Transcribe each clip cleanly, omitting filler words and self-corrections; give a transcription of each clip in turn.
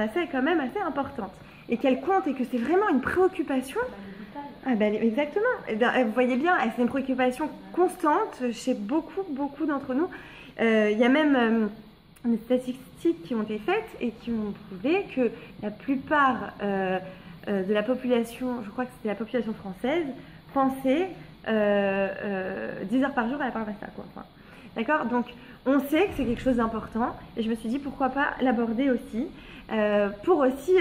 Parnassa est quand même assez importante et qu'elle compte et que c'est vraiment une préoccupation. Ah ben, exactement. Vous voyez bien, c'est une préoccupation constante chez beaucoup d'entre nous. Il y a même des statistiques qui ont été faites et qui ont prouvé que la plupart de la population, je crois que c'était la population française, pensait 10 heures par jour à la Parnassa, quoi. Enfin, d'accord? Donc, on sait que c'est quelque chose d'important et je me suis dit pourquoi pas l'aborder aussi pour aussi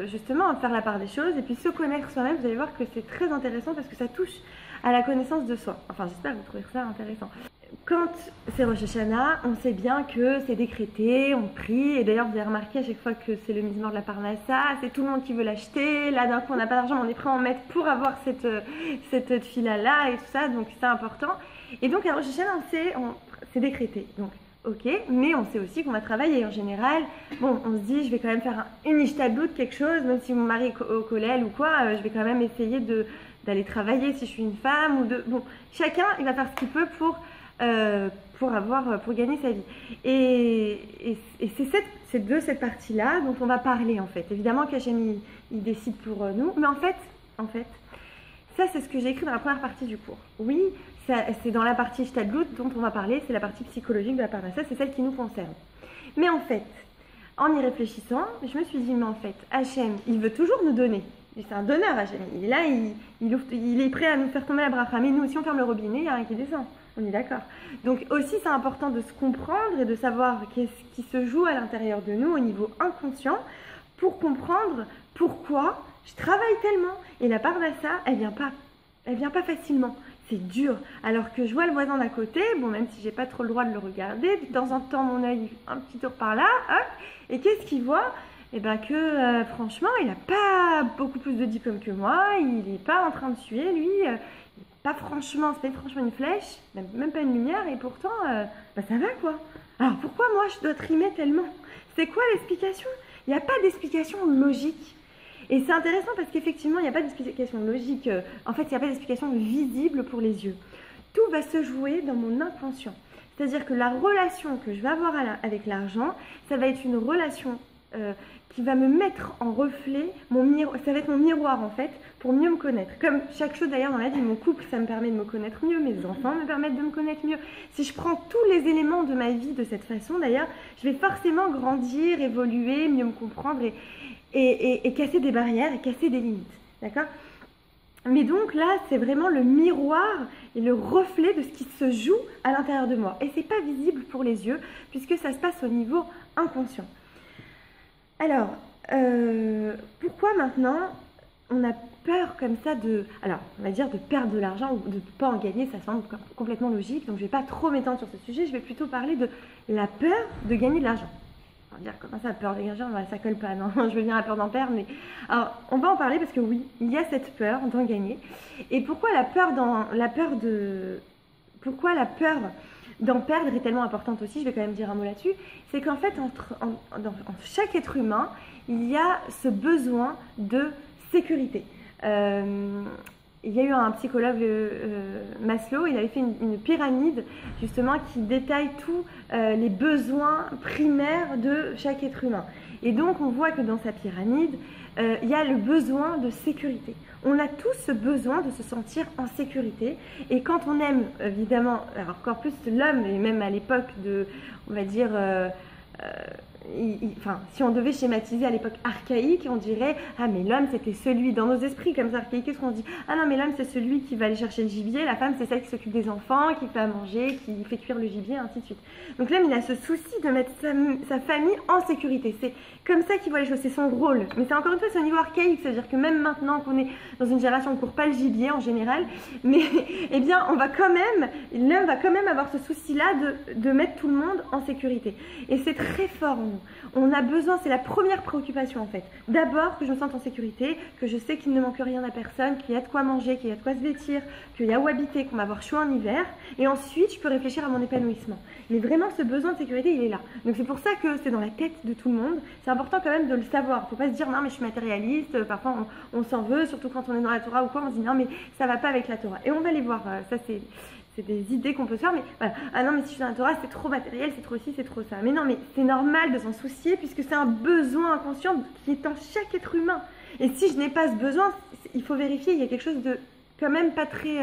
justement faire la part des choses et puis se connaître soi-même. Vous allez voir que c'est très intéressant parce que ça touche à la connaissance de soi. Enfin, j'espère que vous trouvez ça intéressant. Quand c'est Rosh Hashanah, on sait bien que c'est décrété, on prie, et d'ailleurs vous avez remarqué à chaque fois que c'est le Mizmor de la Parnassa, c'est tout le monde qui veut l'acheter, là d'un coup on n'a pas d'argent, mais on est prêt à en mettre pour avoir cette fila-là et tout ça, donc c'est important. Et donc à Rosh Hashanah, c'est décrété, donc ok, mais on sait aussi qu'on va travailler en général. Bon, on se dit, je vais quand même faire une ishtablout, quelque chose, même si mon mari est au kollel ou quoi, je vais quand même essayer d'aller travailler si je suis une femme, bon, chacun il va faire ce qu'il peut pour gagner sa vie. Et c'est de cette partie-là dont on va parler en fait. Évidemment qu'Hachem il décide pour nous, mais en fait, ça c'est ce que j'ai écrit dans la première partie du cours. Oui, c'est dans la partie Shtadlout dont on va parler, c'est la partie psychologique de la Parnassa, c'est celle qui nous concerne. Mais en fait, en y réfléchissant, je me suis dit, mais en fait, Hachem, il veut toujours nous donner. C'est un donneur, Hachem. Il est là, il est prêt à nous faire tomber la bracha. Mais nous, si on ferme le robinet, il n'y a rien qui descend. On est d'accord. Donc aussi, c'est important de se comprendre et de savoir qu'est-ce qui se joue à l'intérieur de nous au niveau inconscient pour comprendre pourquoi je travaille tellement. Et la Parnassa, elle vient pas facilement. C'est dur. Alors que je vois le voisin d'à côté, bon, même si j'ai pas trop le droit de le regarder, de temps en temps, mon œil un petit tour par là, hop, et qu'est-ce qu'il voit? Eh bien que franchement, il n'a pas beaucoup plus de diplômes que moi, il n'est pas en train de suer, lui, c'est pas franchement une flèche, même pas une lumière, et pourtant, ça va quoi. Alors pourquoi moi je dois trimer tellement? C'est quoi l'explication? Il n'y a pas d'explication logique. Et c'est intéressant parce qu'effectivement, il n'y a pas d'explication logique, en fait, il n'y a pas d'explication visible pour les yeux. Tout va se jouer dans mon inconscient. C'est-à-dire que la relation que je vais avoir avec l'argent, ça va être une relation qui va me mettre en reflet, ça va être mon miroir en fait, pour mieux me connaître. Comme chaque chose d'ailleurs dans la vie, mon couple, ça me permet de me connaître mieux, mes enfants me permettent de me connaître mieux. Si je prends tous les éléments de ma vie de cette façon d'ailleurs, je vais forcément grandir, évoluer, mieux me comprendre et casser des barrières et casser des limites. D'accord ? Mais donc là, c'est vraiment le miroir et le reflet de ce qui se joue à l'intérieur de moi. Et c'est pas visible pour les yeux, puisque ça se passe au niveau inconscient. Alors, pourquoi maintenant on a peur comme ça on va dire de perdre de l'argent ou de ne pas en gagner, ça semble complètement logique, donc je ne vais pas trop m'étendre sur ce sujet, je vais plutôt parler de la peur de gagner de l'argent. On va dire, comment ça, peur de gagner de l'argent? Ça colle pas, non, je veux dire la peur d'en perdre, mais... Alors, on va en parler parce que oui, il y a cette peur d'en gagner. Et pourquoi la peur d'en perdre est tellement importante aussi, je vais quand même dire un mot là-dessus, c'est qu'en fait, dans chaque être humain, il y a ce besoin de sécurité. Il y a eu un psychologue, Maslow, il avait fait une pyramide justement qui détaille tous les besoins primaires de chaque être humain. Et donc on voit que dans sa pyramide, il y a le besoin de sécurité. On a tous ce besoin de se sentir en sécurité. Et quand on aime, évidemment, alors encore plus l'homme, et même à l'époque on va dire... si on devait schématiser à l'époque archaïque, on dirait « Ah mais l'homme c'était celui, dans nos esprits comme ça archaïques, qu'est-ce qu'on dit? Ah non mais l'homme c'est celui qui va aller chercher le gibier, la femme c'est celle qui s'occupe des enfants, qui fait à manger, qui fait cuire le gibier, ainsi de suite. » Donc l'homme il a ce souci de mettre sa famille en sécurité, c'est comme ça qu'il voit les choses, c'est son rôle. Mais c'est encore une fois, c'est au niveau archaïque, c'est-à-dire que même maintenant qu'on est dans une génération où on ne court pas le gibier en général, mais eh bien l'homme va quand même avoir ce souci-là de mettre tout le monde en sécurité. Et c'est très fort en nous. On a besoin, c'est la première préoccupation en fait. D'abord que je me sente en sécurité, que je sais qu'il ne manque rien à personne, qu'il y a de quoi manger, qu'il y a de quoi se vêtir, qu'il y a où habiter, qu'on va avoir chaud en hiver. Et ensuite, je peux réfléchir à mon épanouissement. Mais vraiment, ce besoin de sécurité, il est là. Donc c'est pour ça que c'est dans la tête de tout le monde. C'est important quand même de le savoir. Il ne faut pas se dire non mais je suis matérialiste. Parfois on s'en veut, surtout quand on est dans la Torah ou quoi. On se dit non mais ça ne va pas avec la Torah. Et on va les voir. Ça c'est des idées qu'on peut se faire, mais voilà. Ah non, mais si je suis dans la Torah, c'est trop matériel, c'est trop ci, c'est trop ça. Mais non, mais c'est normal de s'en soucier puisque c'est un besoin inconscient qui est en chaque être humain. Et si je n'ai pas ce besoin, il faut vérifier, il y a quelque chose de quand même pas très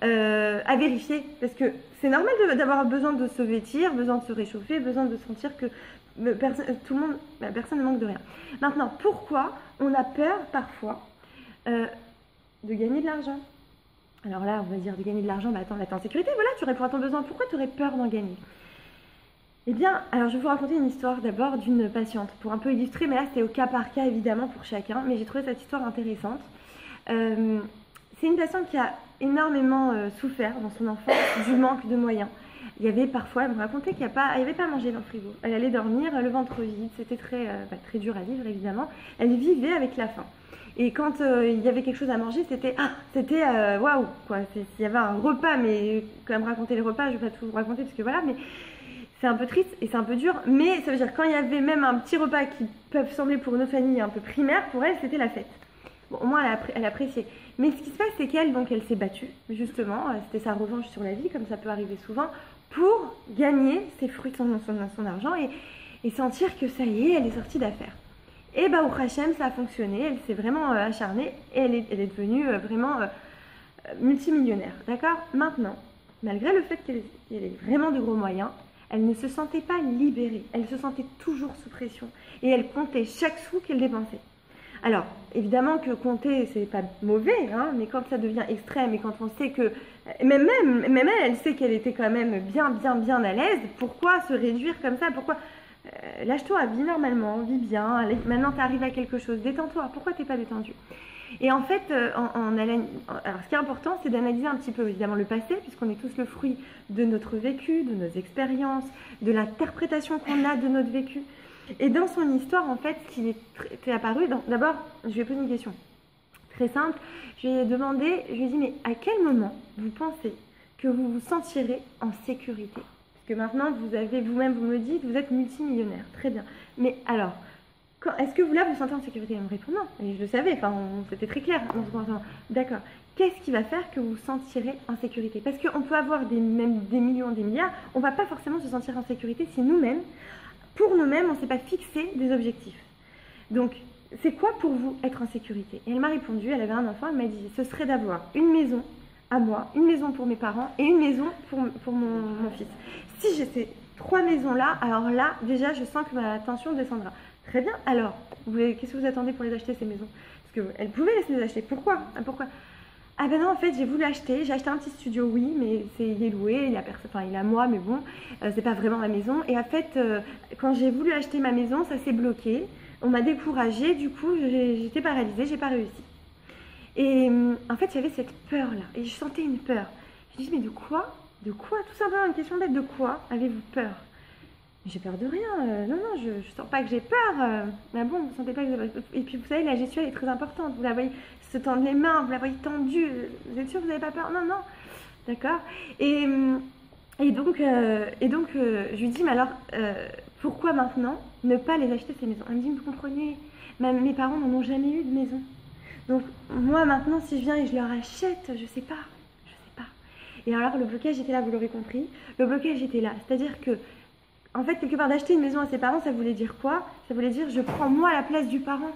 à vérifier. Parce que c'est normal d'avoir besoin de se vêtir, besoin de se réchauffer, besoin de sentir que tout le monde, personne ne manque de rien. Maintenant, pourquoi on a peur parfois de gagner de l'argent? Alors là, on va dire de gagner de l'argent, bah attends, là t'es en sécurité, voilà, tu réponds à ton besoin. Pourquoi tu aurais peur d'en gagner? Eh bien, alors je vais vous raconter une histoire d'abord d'une patiente, pour un peu illustrer, mais là c'est au cas par cas évidemment pour chacun, mais j'ai trouvé cette histoire intéressante. C'est une patiente qui a énormément souffert dans son enfance du manque de moyens. Il y avait parfois, elle me racontait qu'il n'y avait pas à manger dans le frigo. Elle allait dormir, le ventre vide, c'était très dur à vivre évidemment. Elle vivait avec la faim. Et quand il y avait quelque chose à manger, c'était waouh quoi. S'il y avait un repas, mais quand même raconter les repas, je vais pas tout vous raconter parce que voilà, mais c'est un peu triste et c'est un peu dur. Mais ça veut dire quand il y avait même un petit repas qui peuvent sembler pour nos familles un peu primaire, pour elle c'était la fête. Bon, au moins elle appréciait. Mais ce qui se passe, c'est qu'elle s'est battue justement. C'était sa revanche sur la vie, comme ça peut arriver souvent, pour gagner ses fruits de son argent et sentir que ça y est, elle est sortie d'affaires. Et bah, au Hachem, ça a fonctionné, elle s'est vraiment acharnée et elle est devenue vraiment multimillionnaire. D'accord? Maintenant, malgré le fait qu'elle ait vraiment de gros moyens, elle ne se sentait pas libérée, elle se sentait toujours sous pression et elle comptait chaque sou qu'elle dépensait. Alors, évidemment que compter, c'est pas mauvais, hein, mais quand ça devient extrême et quand on sait que, même elle sait qu'elle était quand même bien à l'aise, pourquoi se réduire comme ça? Pourquoi lâche-toi, vis normalement, vis bien, allez, maintenant tu arrives à quelque chose, détends-toi, pourquoi t'es pas détendu? Et en fait, alors ce qui est important, c'est d'analyser un petit peu évidemment le passé, puisqu'on est tous le fruit de notre vécu, de nos expériences, de l'interprétation qu'on a de notre vécu. Et dans son histoire, en fait, ce qui est apparu, d'abord, je lui ai posé une question très simple. Je lui ai demandé, je lui ai dit, mais à quel moment vous pensez que vous vous sentirez en sécurité? Parce que maintenant, vous avez vous-même, vous me dites, vous êtes multimillionnaire. Très bien. Mais alors, est-ce que vous là, vous sentez en sécurité? Elle me répond non. Et je le savais, enfin, c'était très clair. D'accord. Qu'est-ce qui va faire que vous vous sentirez en sécurité? Parce qu'on peut avoir même des millions, des milliards, on ne va pas forcément se sentir en sécurité si nous-mêmes, pour nous-mêmes, on ne s'est pas fixé des objectifs. Donc, c'est quoi pour vous être en sécurité? Et elle m'a répondu, elle avait un enfant, elle m'a dit, ce serait d'avoir une maison à moi, une maison pour mes parents et une maison pour mon fils. Si j'ai ces 3 maisons-là, alors là, déjà, je sens que ma tension descendra. Très bien, alors, qu'est-ce que vous attendez pour les acheter, ces maisons? Parce qu'elle pouvait les acheter. Pourquoi? Ah ben non, en fait, j'ai voulu acheter. J'ai acheté un petit studio, oui, mais il est loué, il a moi, mais bon, c'est pas vraiment ma maison. Et en fait, quand j'ai voulu acheter ma maison, ça s'est bloqué. On m'a découragée, du coup, j'étais paralysée, j'ai pas réussi. Et en fait, j'avais cette peur-là, et je sentais une peur. Je me dis, mais de quoi? De quoi? Tout simplement, une question bête, de quoi avez-vous peur? J'ai peur de rien, non, je sens pas que j'ai peur. Mais bon, vous sentez pas que j'ai peur. Et puis, vous savez, la gestuelle est très importante. Vous la voyez se tendre les mains, vous la voyez tendue. Vous êtes sûr que vous n'avez pas peur? Non. D'accord. Et donc, je lui dis, mais alors, pourquoi maintenant ne pas les acheter ces maisons? Elle me dit, vous comprenez, mes parents n'en ont jamais eu de maison. Donc, moi, maintenant, si je viens et je leur achète, je sais pas. Et alors, le blocage était là, vous l'aurez compris. Le blocage était là. C'est-à-dire que, en fait, quelque part, d'acheter une maison à ses parents, ça voulait dire quoi? Ça voulait dire, je prends moi la place du parent.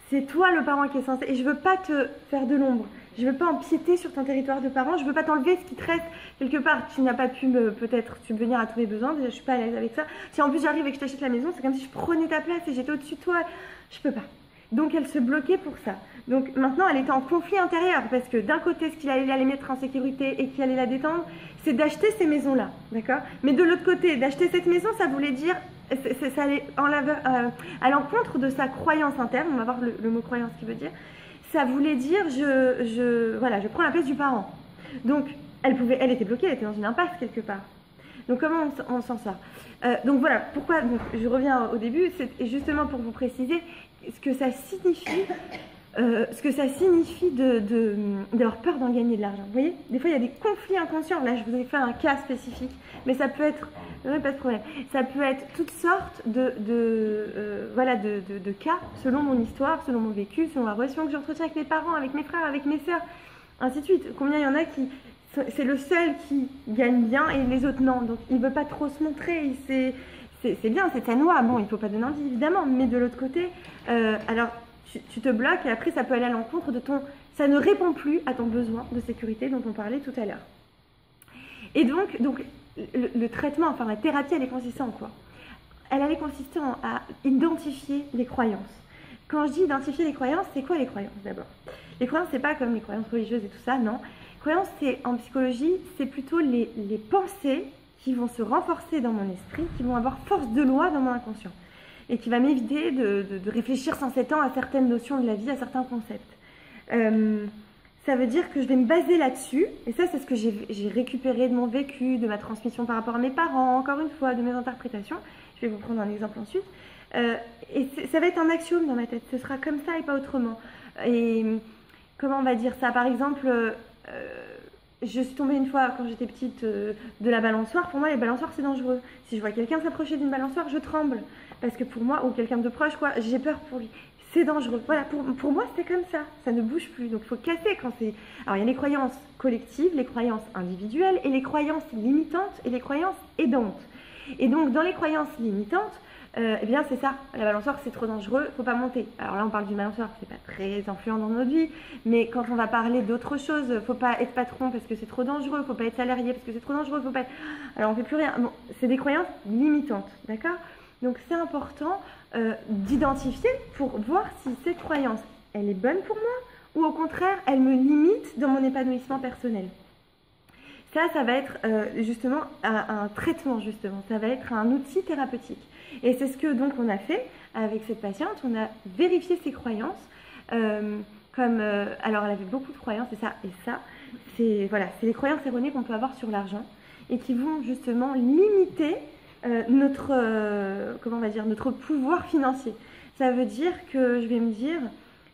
C'est toi le parent qui est censé. Et je veux pas te faire de l'ombre. Je veux pas empiéter sur ton territoire de parent. Je veux pas t'enlever ce qui te reste. Quelque part, tu n'as pas pu peut-être subvenir à tous mes besoins. Déjà, je suis pas à l'aise avec ça. Si en plus j'arrive et que je t'achète la maison, c'est comme si je prenais ta place et j'étais au-dessus de toi. Je peux pas. Donc, elle se bloquait pour ça. Donc, maintenant, elle était en conflit intérieur parce que d'un côté, ce qu'il allait mettre en sécurité et qui allait la détendre, c'est d'acheter ces maisons-là, d'accord? Mais de l'autre côté, d'acheter cette maison, ça voulait dire, ça allait à l'encontre de sa croyance interne. On va voir le mot croyance qui veut dire. Ça voulait dire, je prends la place du parent. Donc, elle était bloquée, elle était dans une impasse quelque part. Donc, comment on s'en sort? Donc, voilà, pourquoi, donc, je reviens au début, c'est justement pour vous préciser ce que ça signifie d'avoir peur d'en gagner de l'argent. Vous voyez, des fois il y a des conflits inconscients. Là, je vous ai fait un cas spécifique, mais ça peut être, pas de problème. Ça peut être toutes sortes de cas selon mon histoire, selon mon vécu, selon la relation que j'entretiens avec mes parents, avec mes frères, avec mes sœurs, ainsi de suite. Combien il y en a qui c'est le seul qui gagne bien et les autres non. Donc il ne veut pas trop se montrer. C'est bien, c'est ta noix. Bon, il ne faut pas donner envie, évidemment. Mais de l'autre côté, alors tu te bloques et après ça peut aller à l'encontre de ton... Ça ne répond plus à ton besoin de sécurité dont on parlait tout à l'heure. Et donc le traitement, enfin la thérapie, elle est consistante en quoi? Elle allait consister à identifier les croyances. Quand je dis identifier les croyances, c'est quoi les croyances d'abord? Les croyances, c'est pas comme les croyances religieuses et tout ça, non. Les croyances, c'est en psychologie, c'est plutôt les pensées qui vont se renforcer dans mon esprit, qui vont avoir force de loi dans mon inconscient et qui va m'éviter de réfléchir sans s'étendre à certaines notions de la vie, à certains concepts. Ça veut dire que je vais me baser là-dessus, et ça c'est ce que j'ai récupéré de mon vécu, de ma transmission par rapport à mes parents, encore une fois, de mes interprétations. Je vais vous prendre un exemple ensuite. Et ça va être un axiome dans ma tête, ce sera comme ça et pas autrement. Et comment on va dire ça? Par exemple, je suis tombée une fois quand j'étais petite de la balançoire. Pour moi, les balançoires c'est dangereux. Si je vois quelqu'un s'approcher d'une balançoire, je tremble. Parce que pour moi, ou quelqu'un de proche, quoi, j'ai peur pour lui. C'est dangereux. Voilà, pour moi, c'est comme ça ne bouge plus. Donc, il faut casser quand c'est... Alors, il y a les croyances collectives, les croyances individuelles, et les croyances limitantes, et les croyances aidantes. Et donc, dans les croyances limitantes, eh bien, c'est ça. La balançoire, c'est trop dangereux, faut pas monter. Alors là, on parle d'une balançoire, c'est pas très influent dans notre vie, mais quand on va parler d'autre chose, faut pas être patron parce que c'est trop dangereux, faut pas être salarié parce que c'est trop dangereux, faut pas être... Alors, on fait plus rien. Bon, c'est des croyances limitantes, d'accord? Donc, c'est important d'identifier pour voir si cette croyance, elle est bonne pour moi ou au contraire, elle me limite dans mon épanouissement personnel. Ça va être justement un traitement, justement. Ça va être un outil thérapeutique. Et c'est ce que donc on a fait avec cette patiente. On a vérifié ses croyances. Alors, elle avait beaucoup de croyances, et ça. C'est les croyances erronées qu'on peut avoir sur l'argent et qui vont justement limiter notre pouvoir financier. Ça veut dire que je vais me dire,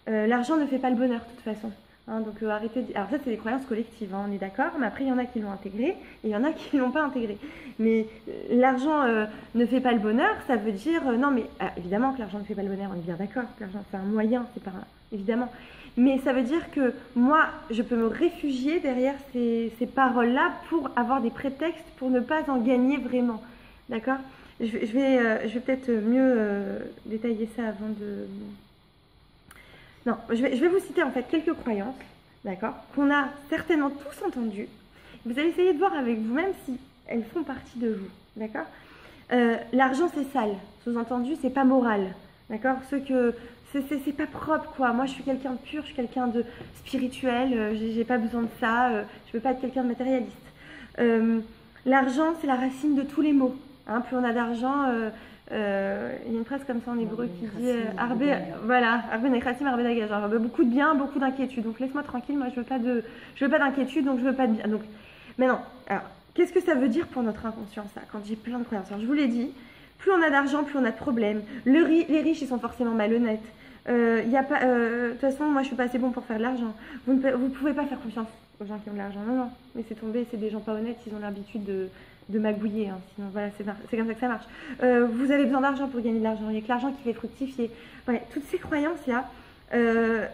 l'argent ne fait pas le bonheur de toute façon. Hein, donc arrêtez de... Alors ça c'est des croyances collectives, hein, on est d'accord, mais après il y en a qui l'ont intégré et il y en a qui ne l'ont pas intégré. Mais l'argent ne fait pas le bonheur, ça veut dire... non mais évidemment que l'argent ne fait pas le bonheur, on est bien d'accord, que l'argent c'est un moyen, c'est pas évidemment. Mais ça veut dire que moi je peux me réfugier derrière ces paroles-là pour avoir des prétextes pour ne pas en gagner vraiment. D'accord? Je vais peut-être mieux détailler ça avant de... Non, je vais vous citer en fait quelques croyances, d'accord, qu'on a certainement tous entendues. Vous allez essayer de voir avec vous-même si elles font partie de vous, d'accord. L'argent c'est sale, sous-entendu c'est pas moral, d'accord. C'est pas propre quoi. Moi je suis quelqu'un de pur, je suis quelqu'un de spirituel, j'ai pas besoin de ça, je veux pas être quelqu'un de matérialiste. L'argent c'est la racine de tous les maux. Hein, plus on a d'argent, il y a une phrase comme ça en hébreu qui dit Arbe Nechasim, Arbe Dagaj, genre beaucoup de bien, beaucoup d'inquiétude. Donc laisse-moi tranquille, moi je veux pas d'inquiétude, donc je veux pas de bien. Donc maintenant, alors qu'est-ce que ça veut dire pour notre inconscient ça? Quand j'ai plein de croyances, alors, je vous l'ai dit, plus on a d'argent, plus on a de problèmes. Les riches, ils sont forcément malhonnêtes. De toute façon, moi je suis pas assez bon pour faire de l'argent. Vous pouvez pas faire confiance aux gens qui ont de l'argent. Non, laissez tomber, c'est des gens pas honnêtes, ils ont l'habitude de magouiller, hein. Sinon voilà, c'est comme ça que ça marche. Vous avez besoin d'argent pour gagner de l'argent, il n'y a que l'argent qui fait fructifier. Ouais, toutes ces croyances-là, il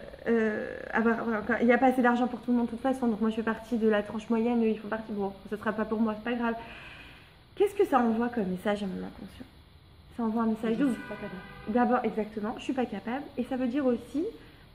n'y a pas assez d'argent pour tout le monde de toute façon, donc moi je fais partie de la tranche moyenne, eux ils font partie, bon, ce ne sera pas pour moi, c'est pas grave. Qu'est-ce que ça envoie comme message à mon inconscient? Ça envoie un message d'où? D'abord, exactement, je suis pas capable, et ça veut dire aussi,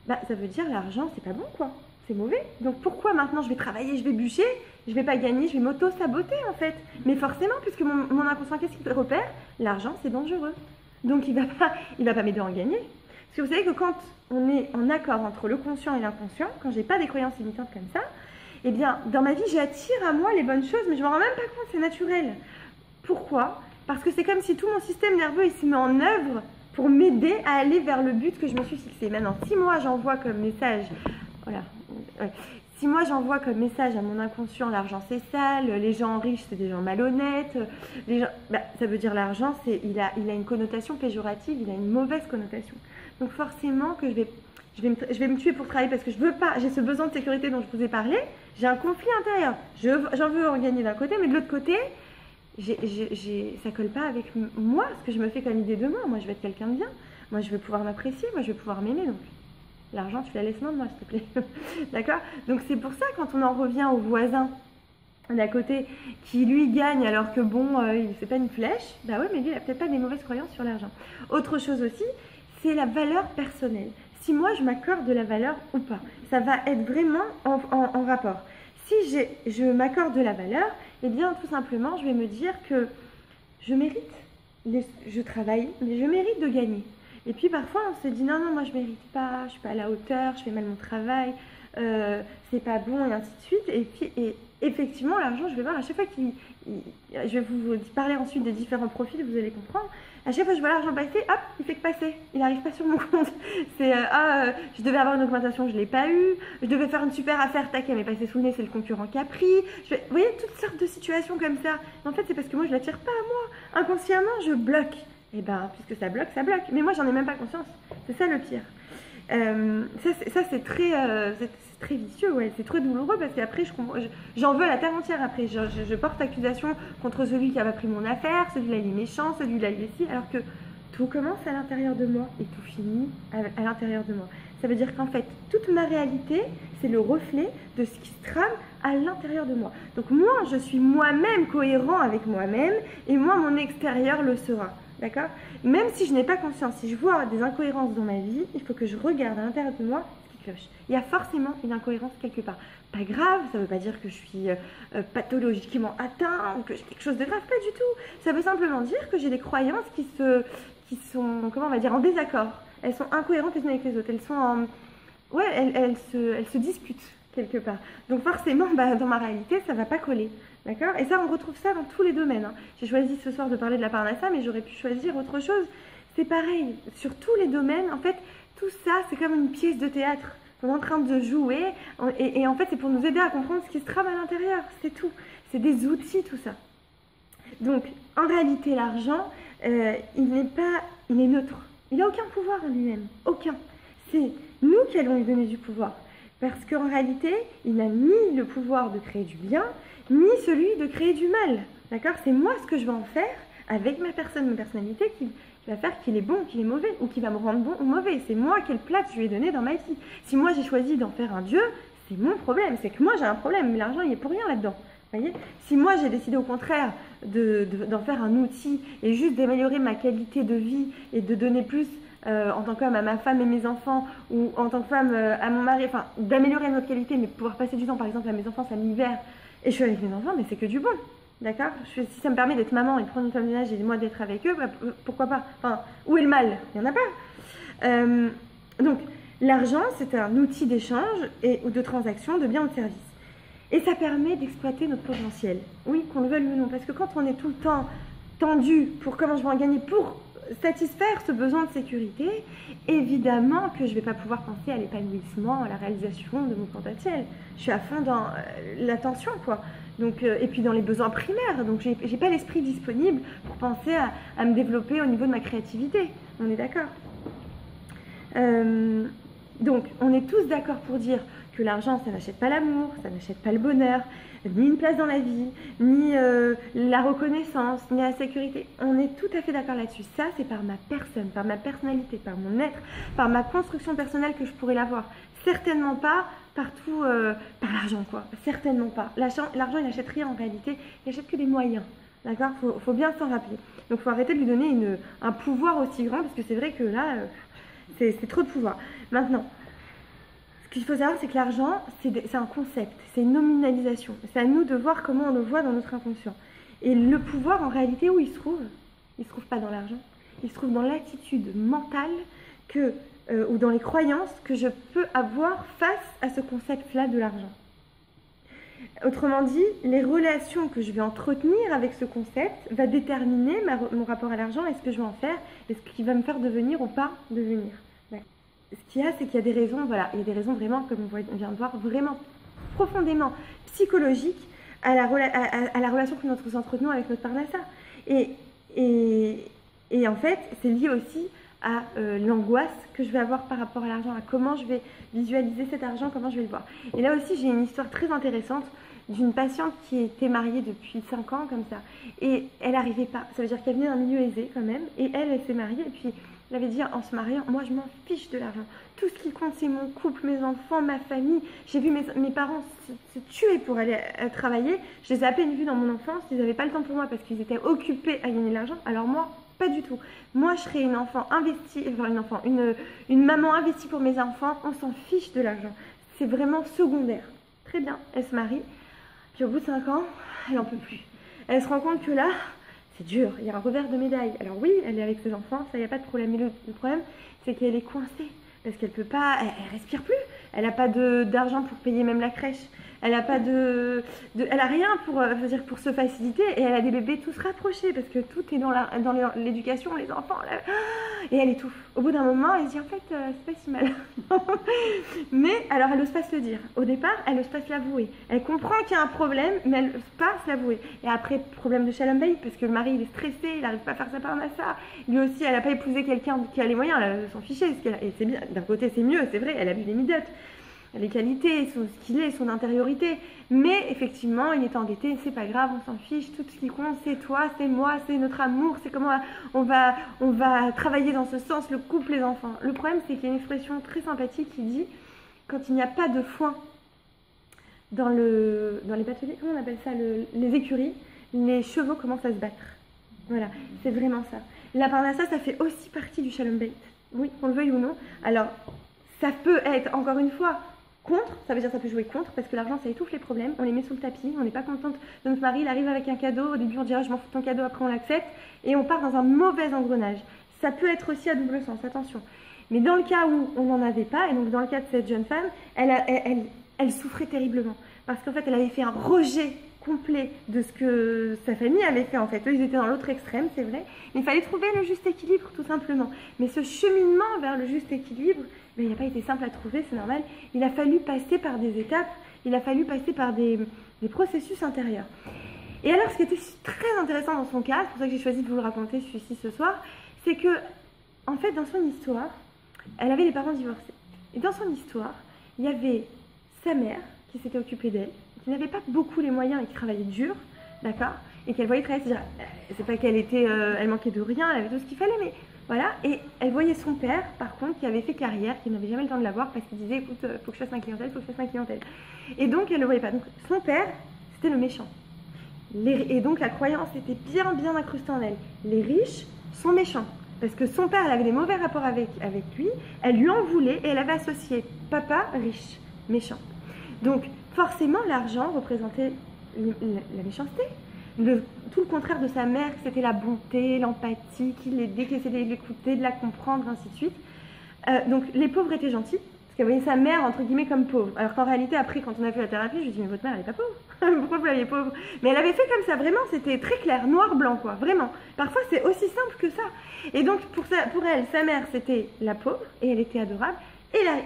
ça veut dire l'argent c'est pas bon quoi. C'est mauvais. Donc pourquoi maintenant je vais travailler, je vais bûcher, je vais pas gagner, je vais m'auto-saboter en fait. Mais forcément, puisque mon inconscient, qu'est-ce qu'il repère? L'argent, c'est dangereux. Donc il va pas m'aider à en gagner. Parce que vous savez que quand on est en accord entre le conscient et l'inconscient, quand j'ai pas des croyances limitantes comme ça, eh bien, dans ma vie, j'attire à moi les bonnes choses, mais je me rends même pas compte, c'est naturel. Pourquoi? Parce que c'est comme si tout mon système nerveux, il se met en œuvre pour m'aider à aller vers le but que je me suis fixé. Maintenant, si moi j'envoie comme message... Voilà. Ouais. Si moi j'envoie comme message à mon inconscient l'argent c'est sale, les gens riches c'est des gens malhonnêtes, ça veut dire l'argent il a une connotation péjorative, il a une mauvaise connotation. Donc forcément que je vais me tuer pour travailler parce que je veux pas, j'ai ce besoin de sécurité dont je vous ai parlé, j'ai un conflit intérieur. J'en veux en gagner d'un côté, mais de l'autre côté, ça colle pas avec moi, ce que je me fais comme idée de moi. Moi je vais être quelqu'un de bien, moi je veux pouvoir m'apprécier, moi je veux pouvoir m'aimer donc. L'argent, tu la laisses loin de moi, s'il te plaît. D'accord? Donc c'est pour ça, quand on en revient aux voisins, d'à côté qui lui gagne alors que bon, c'est pas une flèche, bah ouais, mais lui il a peut-être pas des mauvaises croyances sur l'argent. Autre chose aussi, c'est la valeur personnelle. Si moi je m'accorde de la valeur ou pas, ça va être vraiment en rapport. Si je m'accorde de la valeur, eh bien tout simplement je vais me dire que je mérite, je travaille, mais je mérite de gagner. Et puis parfois on se dit non, moi je mérite pas, je suis pas à la hauteur, je fais mal mon travail, c'est pas bon et ainsi de suite. Et effectivement l'argent, je vais voir à chaque fois je vais vous parler ensuite des différents profils, vous allez comprendre. À chaque fois que je vois l'argent passer, hop, il fait que passer. Il n'arrive pas sur mon compte. C'est je devais avoir une augmentation, je ne l'ai pas eu. Je devais faire une super affaire, tac, elle m'est passée sous le nez, c'est le concurrent qui a pris. Vous voyez, toutes sortes de situations comme ça. En fait, c'est parce que moi, je ne l'attire pas à moi. Inconsciemment, je bloque. Et ben, puisque ça bloque, ça bloque. Mais moi, j'en ai même pas conscience. C'est ça le pire. Ça c'est très vicieux, ouais. C'est très douloureux parce qu'après j'en veux à la terre entière après. Je porte accusation contre celui qui a pas pris mon affaire, celui-là il est méchant, celui-là il est ci, alors que tout commence à l'intérieur de moi et tout finit à l'intérieur de moi. Ça veut dire qu'en fait, toute ma réalité, c'est le reflet de ce qui se trame à l'intérieur de moi. Donc moi, je suis moi-même cohérent avec moi-même et moi, mon extérieur le sera. D'accord? Même si je n'ai pas conscience, si je vois des incohérences dans ma vie, il faut que je regarde à l'intérieur de moi ce qui cloche. Il y a forcément une incohérence quelque part. Pas grave, ça ne veut pas dire que je suis pathologiquement atteinte ou que j'ai quelque chose de grave, pas du tout. Ça veut simplement dire que j'ai des croyances qui sont, comment on va dire, en désaccord. Elles sont incohérentes les unes avec les autres. Elles sont en... Ouais, elles se disputent quelque part. Donc forcément, dans ma réalité, ça ne va pas coller. D'accord? Et ça, on retrouve ça dans tous les domaines. Hein. J'ai choisi ce soir de parler de la parnassa, mais j'aurais pu choisir autre chose. C'est pareil, sur tous les domaines, en fait, tout ça, c'est comme une pièce de théâtre qu'on est en train de jouer. Et en fait, c'est pour nous aider à comprendre ce qui se trame à l'intérieur. C'est tout. C'est des outils, tout ça. Donc, en réalité, l'argent, il est neutre. Il n'a aucun pouvoir en lui-même. Aucun. C'est nous qui allons lui donner du pouvoir. Parce qu'en réalité, il n'a ni le pouvoir de créer du bien, ni celui de créer du mal. D'accord? C'est moi ce que je vais en faire avec ma personnalité qui va faire qu'il est bon ou qu'il est mauvais, ou qui va me rendre bon ou mauvais. C'est moi quelle place je lui ai donné dans ma vie. Si moi j'ai choisi d'en faire un dieu, c'est mon problème. C'est que moi j'ai un problème, mais l'argent il est pour rien là-dedans. Voyez? Si moi j'ai décidé au contraire d'en faire un outil et juste d'améliorer ma qualité de vie et de donner plus en tant qu'homme à ma femme et mes enfants, ou en tant que femme à mon mari, enfin d'améliorer notre qualité, mais pouvoir passer du temps par exemple à mes enfants, ça l'hiver, et je suis avec mes enfants, mais c'est que du bon. D'accord? Si ça me permet d'être maman et de prendre une femme de ménage et moi d'être avec eux, pourquoi pas? Enfin, où est le mal? Il n'y en a pas. Donc, l'argent, c'est un outil d'échange ou de transaction de biens ou de services. Et ça permet d'exploiter notre potentiel. Oui, qu'on le veuille ou non. Parce que quand on est tout le temps tendu pour comment je vais en gagner, pour satisfaire ce besoin de sécurité, évidemment que je ne vais pas pouvoir penser à l'épanouissement, à la réalisation de mon potentiel. Je suis à fond dans l'attention, quoi. Donc, et puis dans les besoins primaires. Donc, j'ai pas l'esprit disponible pour penser à me développer au niveau de ma créativité. On est d'accord? Donc, on est tous d'accord pour dire que l'argent, ça n'achète pas l'amour, ça n'achète pas le bonheur, ni une place dans la vie, ni la reconnaissance, ni la sécurité. On est tout à fait d'accord là-dessus. Ça, c'est par ma personne, par ma personnalité, par mon être, par ma construction personnelle que je pourrais l'avoir. Certainement pas partout par l'argent, quoi. Certainement pas. L'argent, il n'achète rien en réalité, il n'achète que des moyens. D'accord? Faut bien s'en rappeler. Donc, il faut arrêter de lui donner un pouvoir aussi grand, parce que c'est vrai que là, c'est trop de pouvoir. Maintenant, ce qu'il faut savoir, c'est que l'argent, c'est un concept, c'est une nominalisation. C'est à nous de voir comment on le voit dans notre inconscient. Et le pouvoir, en réalité, où il se trouve? Il ne se trouve pas dans l'argent. Il se trouve dans l'attitude mentale ou dans les croyances que je peux avoir face à ce concept-là de l'argent. Autrement dit, les relations que je vais entretenir avec ce concept va déterminer mon rapport à l'argent et ce que je vais en faire et ce qui va me faire devenir ou pas devenir. Ce qu'il y a, c'est qu'il y a des raisons, voilà, il y a des raisons vraiment, comme on vient de voir, vraiment profondément psychologiques à la relation que nous entretenons avec notre parnassa. Et en fait, c'est lié aussi à l'angoisse que je vais avoir par rapport à l'argent, à comment je vais visualiser cet argent, comment je vais le voir. Et là aussi, j'ai une histoire très intéressante d'une patiente qui était mariée depuis 5 ans, comme ça. Et elle n'arrivait pas. Ça veut dire qu'elle venait d'un milieu aisé, quand même. Et elle s'est mariée. Et puis, Elle avait dit en se mariant, moi je m'en fiche de l'argent. Tout ce qui compte c'est mon couple, mes enfants, ma famille. J'ai vu mes parents se tuer pour aller travailler. Je les ai à peine vus dans mon enfance. Ils n'avaient pas le temps pour moi parce qu'ils étaient occupés à gagner de l'argent. Alors moi, pas du tout. Moi je serais une enfant investie, enfin une maman investie pour mes enfants. On s'en fiche de l'argent. C'est vraiment secondaire. Très bien, elle se marie. Puis au bout de 5 ans, elle n'en peut plus. Elle se rend compte que là, c'est dur, il y a un revers de médaille. Alors oui, elle est avec ses enfants, ça, il n'y a pas de problème. Mais le problème, c'est qu'elle est coincée. Parce qu'elle peut pas, elle respire plus. Elle n'a pas d'argent pour payer même la crèche. Elle n'a pas elle a rien pour se faciliter. Et elle a des bébés tous rapprochés parce que tout est dans l'éducation, les enfants. Et elle étouffe. Au bout d'un moment, elle se dit en fait, c'est pas si mal. Mais alors, elle n'ose pas se le dire. Au départ, elle n'ose pas se l'avouer. Elle comprend qu'il y a un problème, mais elle n'ose pas se l'avouer. Et après, problème de Shalom Bayit parce que le mari il est stressé, il n'arrive pas à faire sa part à ça. Lui aussi, elle n'a pas épousé quelqu'un qui a les moyens, elle s'en fichait. Et c'est bien. D'un côté, c'est mieux, c'est vrai. Elle a vu les midotes. Les qualités, ce qu'il est, son intériorité. Mais effectivement, il est endetté, c'est pas grave, on s'en fiche. Tout ce qui compte, c'est toi, c'est moi, c'est notre amour, c'est comment on va travailler dans ce sens, le couple, les enfants. Le problème, c'est qu'il y a une expression très sympathique qui dit quand il n'y a pas de foin dans les bateliers, comment on appelle ça, les écuries, les chevaux commencent à se battre. Voilà, c'est vraiment ça. La parnassa, ça fait aussi partie du Shalom Bayit. Oui, qu'on le veuille ou non. Alors, ça peut être, encore une fois, contre, ça veut dire que ça peut jouer contre, parce que l'argent ça étouffe les problèmes, on les met sous le tapis, on n'est pas contente de notre mari, il arrive avec un cadeau, au début on dira je m'en fous de ton cadeau, après on l'accepte, et on part dans un mauvais engrenage. Ça peut être aussi à double sens, attention. Mais dans le cas où on n'en avait pas, et donc dans le cas de cette jeune femme, elle souffrait terriblement, parce qu'en fait elle avait fait un rejet complet de ce que sa famille avait fait en fait. Eux, ils étaient dans l'autre extrême, c'est vrai, mais il fallait trouver le juste équilibre tout simplement. Mais ce cheminement vers le juste équilibre, il n'a pas été simple à trouver, c'est normal. Il a fallu passer par des étapes, il a fallu passer par des processus intérieurs. Et alors, ce qui était très intéressant dans son cas, c'est pour ça que j'ai choisi de vous le raconter celui-ci ce soir, c'est que, en fait, dans son histoire, elle avait les parents divorcés. Et dans son histoire, il y avait sa mère qui s'était occupée d'elle, qui n'avait pas beaucoup les moyens et qui travaillait dur, d'accord, et qu'elle voyait travailler, c'est pas qu'elle était, elle manquait de rien, elle avait tout ce qu'il fallait, mais voilà, et elle voyait son père, par contre, qui avait fait carrière, qui n'avait jamais le temps de la voir parce qu'il disait, écoute, faut que je fasse ma clientèle, faut que je fasse ma clientèle. Et donc, elle ne le voyait pas. Donc, son père, c'était le méchant. Et donc, la croyance était bien, bien incrustée en elle. Les riches sont méchants. Parce que son père, elle avait des mauvais rapports avec lui, elle lui en voulait et elle avait associé papa riche, méchant. Donc, forcément, l'argent représentait la méchanceté. Tout le contraire de sa mère, c'était la bonté, l'empathie, qui l'aidait, qui essayait de l'écouter, de la comprendre, ainsi de suite. Donc les pauvres étaient gentils, parce qu'elle voyait sa mère, entre guillemets, comme pauvre. Alors qu'en réalité, après, quand on a fait la thérapie, je lui ai dit, mais votre mère, elle n'est pas pauvre. Pourquoi vous l'aviez pauvre? Mais elle avait fait comme ça, vraiment, c'était très clair, noir-blanc, quoi, vraiment. Parfois, c'est aussi simple que ça. Et donc, pour elle, sa mère, c'était la pauvre, et elle était adorable.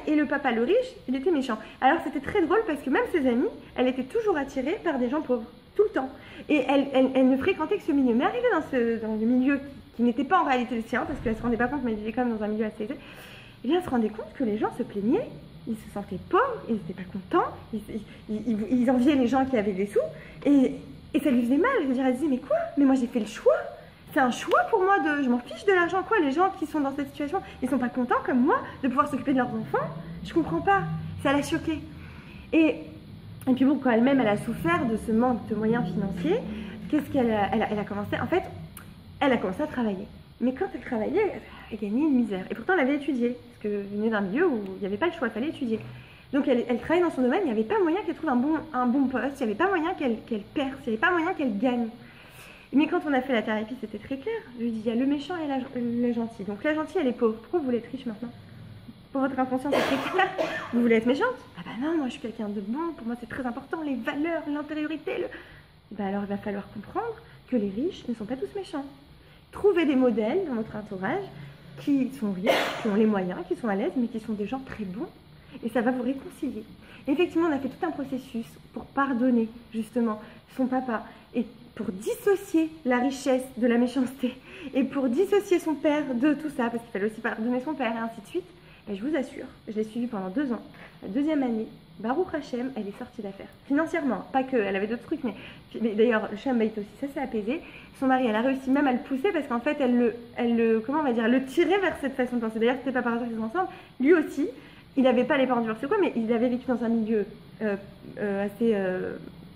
Et le papa, le riche, il était méchant. Alors, c'était très drôle, parce que même ses amis, elle était toujours attirée par des gens pauvres. Tout le temps. Et elle ne fréquentait que ce milieu. Mais arrivée dans le milieu qui n'était pas en réalité le sien, parce qu'elle ne se rendait pas compte, mais elle vivait quand même dans un milieu assez aisé, et bien elle se rendait compte que les gens se plaignaient, ils se sentaient pauvres, ils n'étaient pas contents, ils enviaient les gens qui avaient des sous, et ça lui faisait mal. Je veux dire, elle disait, mais quoi? Mais moi j'ai fait le choix. C'est un choix pour moi je m'en fiche de l'argent, quoi. Les gens qui sont dans cette situation, ils sont pas contents comme moi de pouvoir s'occuper de leurs enfants. Je comprends pas. Ça l'a choquée. Et puis bon, quand elle-même, elle a souffert de ce manque de moyens financiers, qu'est-ce qu'elle a commencé? En fait, elle a commencé à travailler. Mais quand elle travaillait, elle gagnait une misère. Et pourtant, elle avait étudié, parce qu'elle venait d'un milieu où il n'y avait pas le choix, il fallait étudier. Donc, elle travaillait dans son domaine, il n'y avait pas moyen qu'elle trouve un bon poste, il n'y avait pas moyen qu'elle perce, il n'y avait pas moyen qu'elle gagne. Mais quand on a fait la thérapie, c'était très clair. Je lui dis, il y a le méchant et le gentil. Donc, la gentille, elle est pauvre. Pourquoi vous voulez être riche maintenant? Pour votre inconscient, c'est très clair. Vous voulez être méchante? Ah bah non, moi je suis quelqu'un de bon, pour moi c'est très important, les valeurs, l'intériorité. Bah alors il va falloir comprendre que les riches ne sont pas tous méchants. Trouvez des modèles dans votre entourage qui sont riches, qui ont les moyens, qui sont à l'aise, mais qui sont des gens très bons. Et ça va vous réconcilier. Et effectivement, on a fait tout un processus pour pardonner justement son papa et pour dissocier la richesse de la méchanceté et pour dissocier son père de tout ça, parce qu'il fallait aussi pardonner son père et ainsi de suite. Et je vous assure, je l'ai suivi pendant 2 ans. La 2e année, Baruch Hashem, elle est sortie d'affaires. Financièrement, pas que, elle avait d'autres trucs, mais d'ailleurs, le Shem Bait aussi, ça s'est apaisé. Son mari, elle a réussi même à le pousser parce qu'en fait, comment on va dire, le tirait vers cette façon de penser. D'ailleurs, c'était pas par hasard qu'ils sont ensemble. Lui aussi, il n'avait pas les parents divorcés quoi, mais il avait vécu dans un milieu assez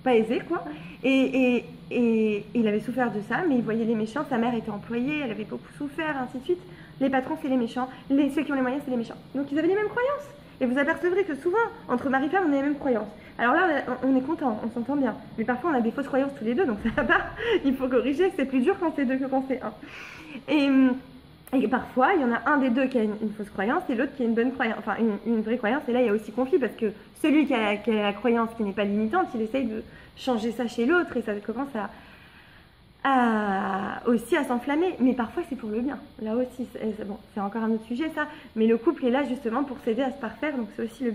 pas aisé, quoi. Et il avait souffert de ça, mais il voyait les méchants. Sa mère était employée, elle avait beaucoup souffert, ainsi de suite. Les patrons, c'est les méchants. Ceux qui ont les moyens, c'est les méchants. Donc, ils avaient les mêmes croyances. Et vous apercevrez que souvent, entre mari et femme, on a les mêmes croyances. Alors là, on est content, on s'entend bien. Mais parfois, on a des fausses croyances tous les deux, donc ça va pas. Il faut corriger, c'est plus dur quand c'est deux que quand c'est un. Et parfois, il y en a un des deux qui a une fausse croyance et l'autre qui a une bonne croyance, enfin une vraie croyance. Et là, il y a aussi conflit parce que celui qui a la croyance qui n'est pas limitante, il essaye de changer ça chez l'autre et ça commence aussi à s'enflammer. Mais parfois, c'est pour le bien. Là aussi, bon, c'est encore un autre sujet, ça. Mais le couple est là justement pour s'aider à se parfaire. Donc, c'est aussi le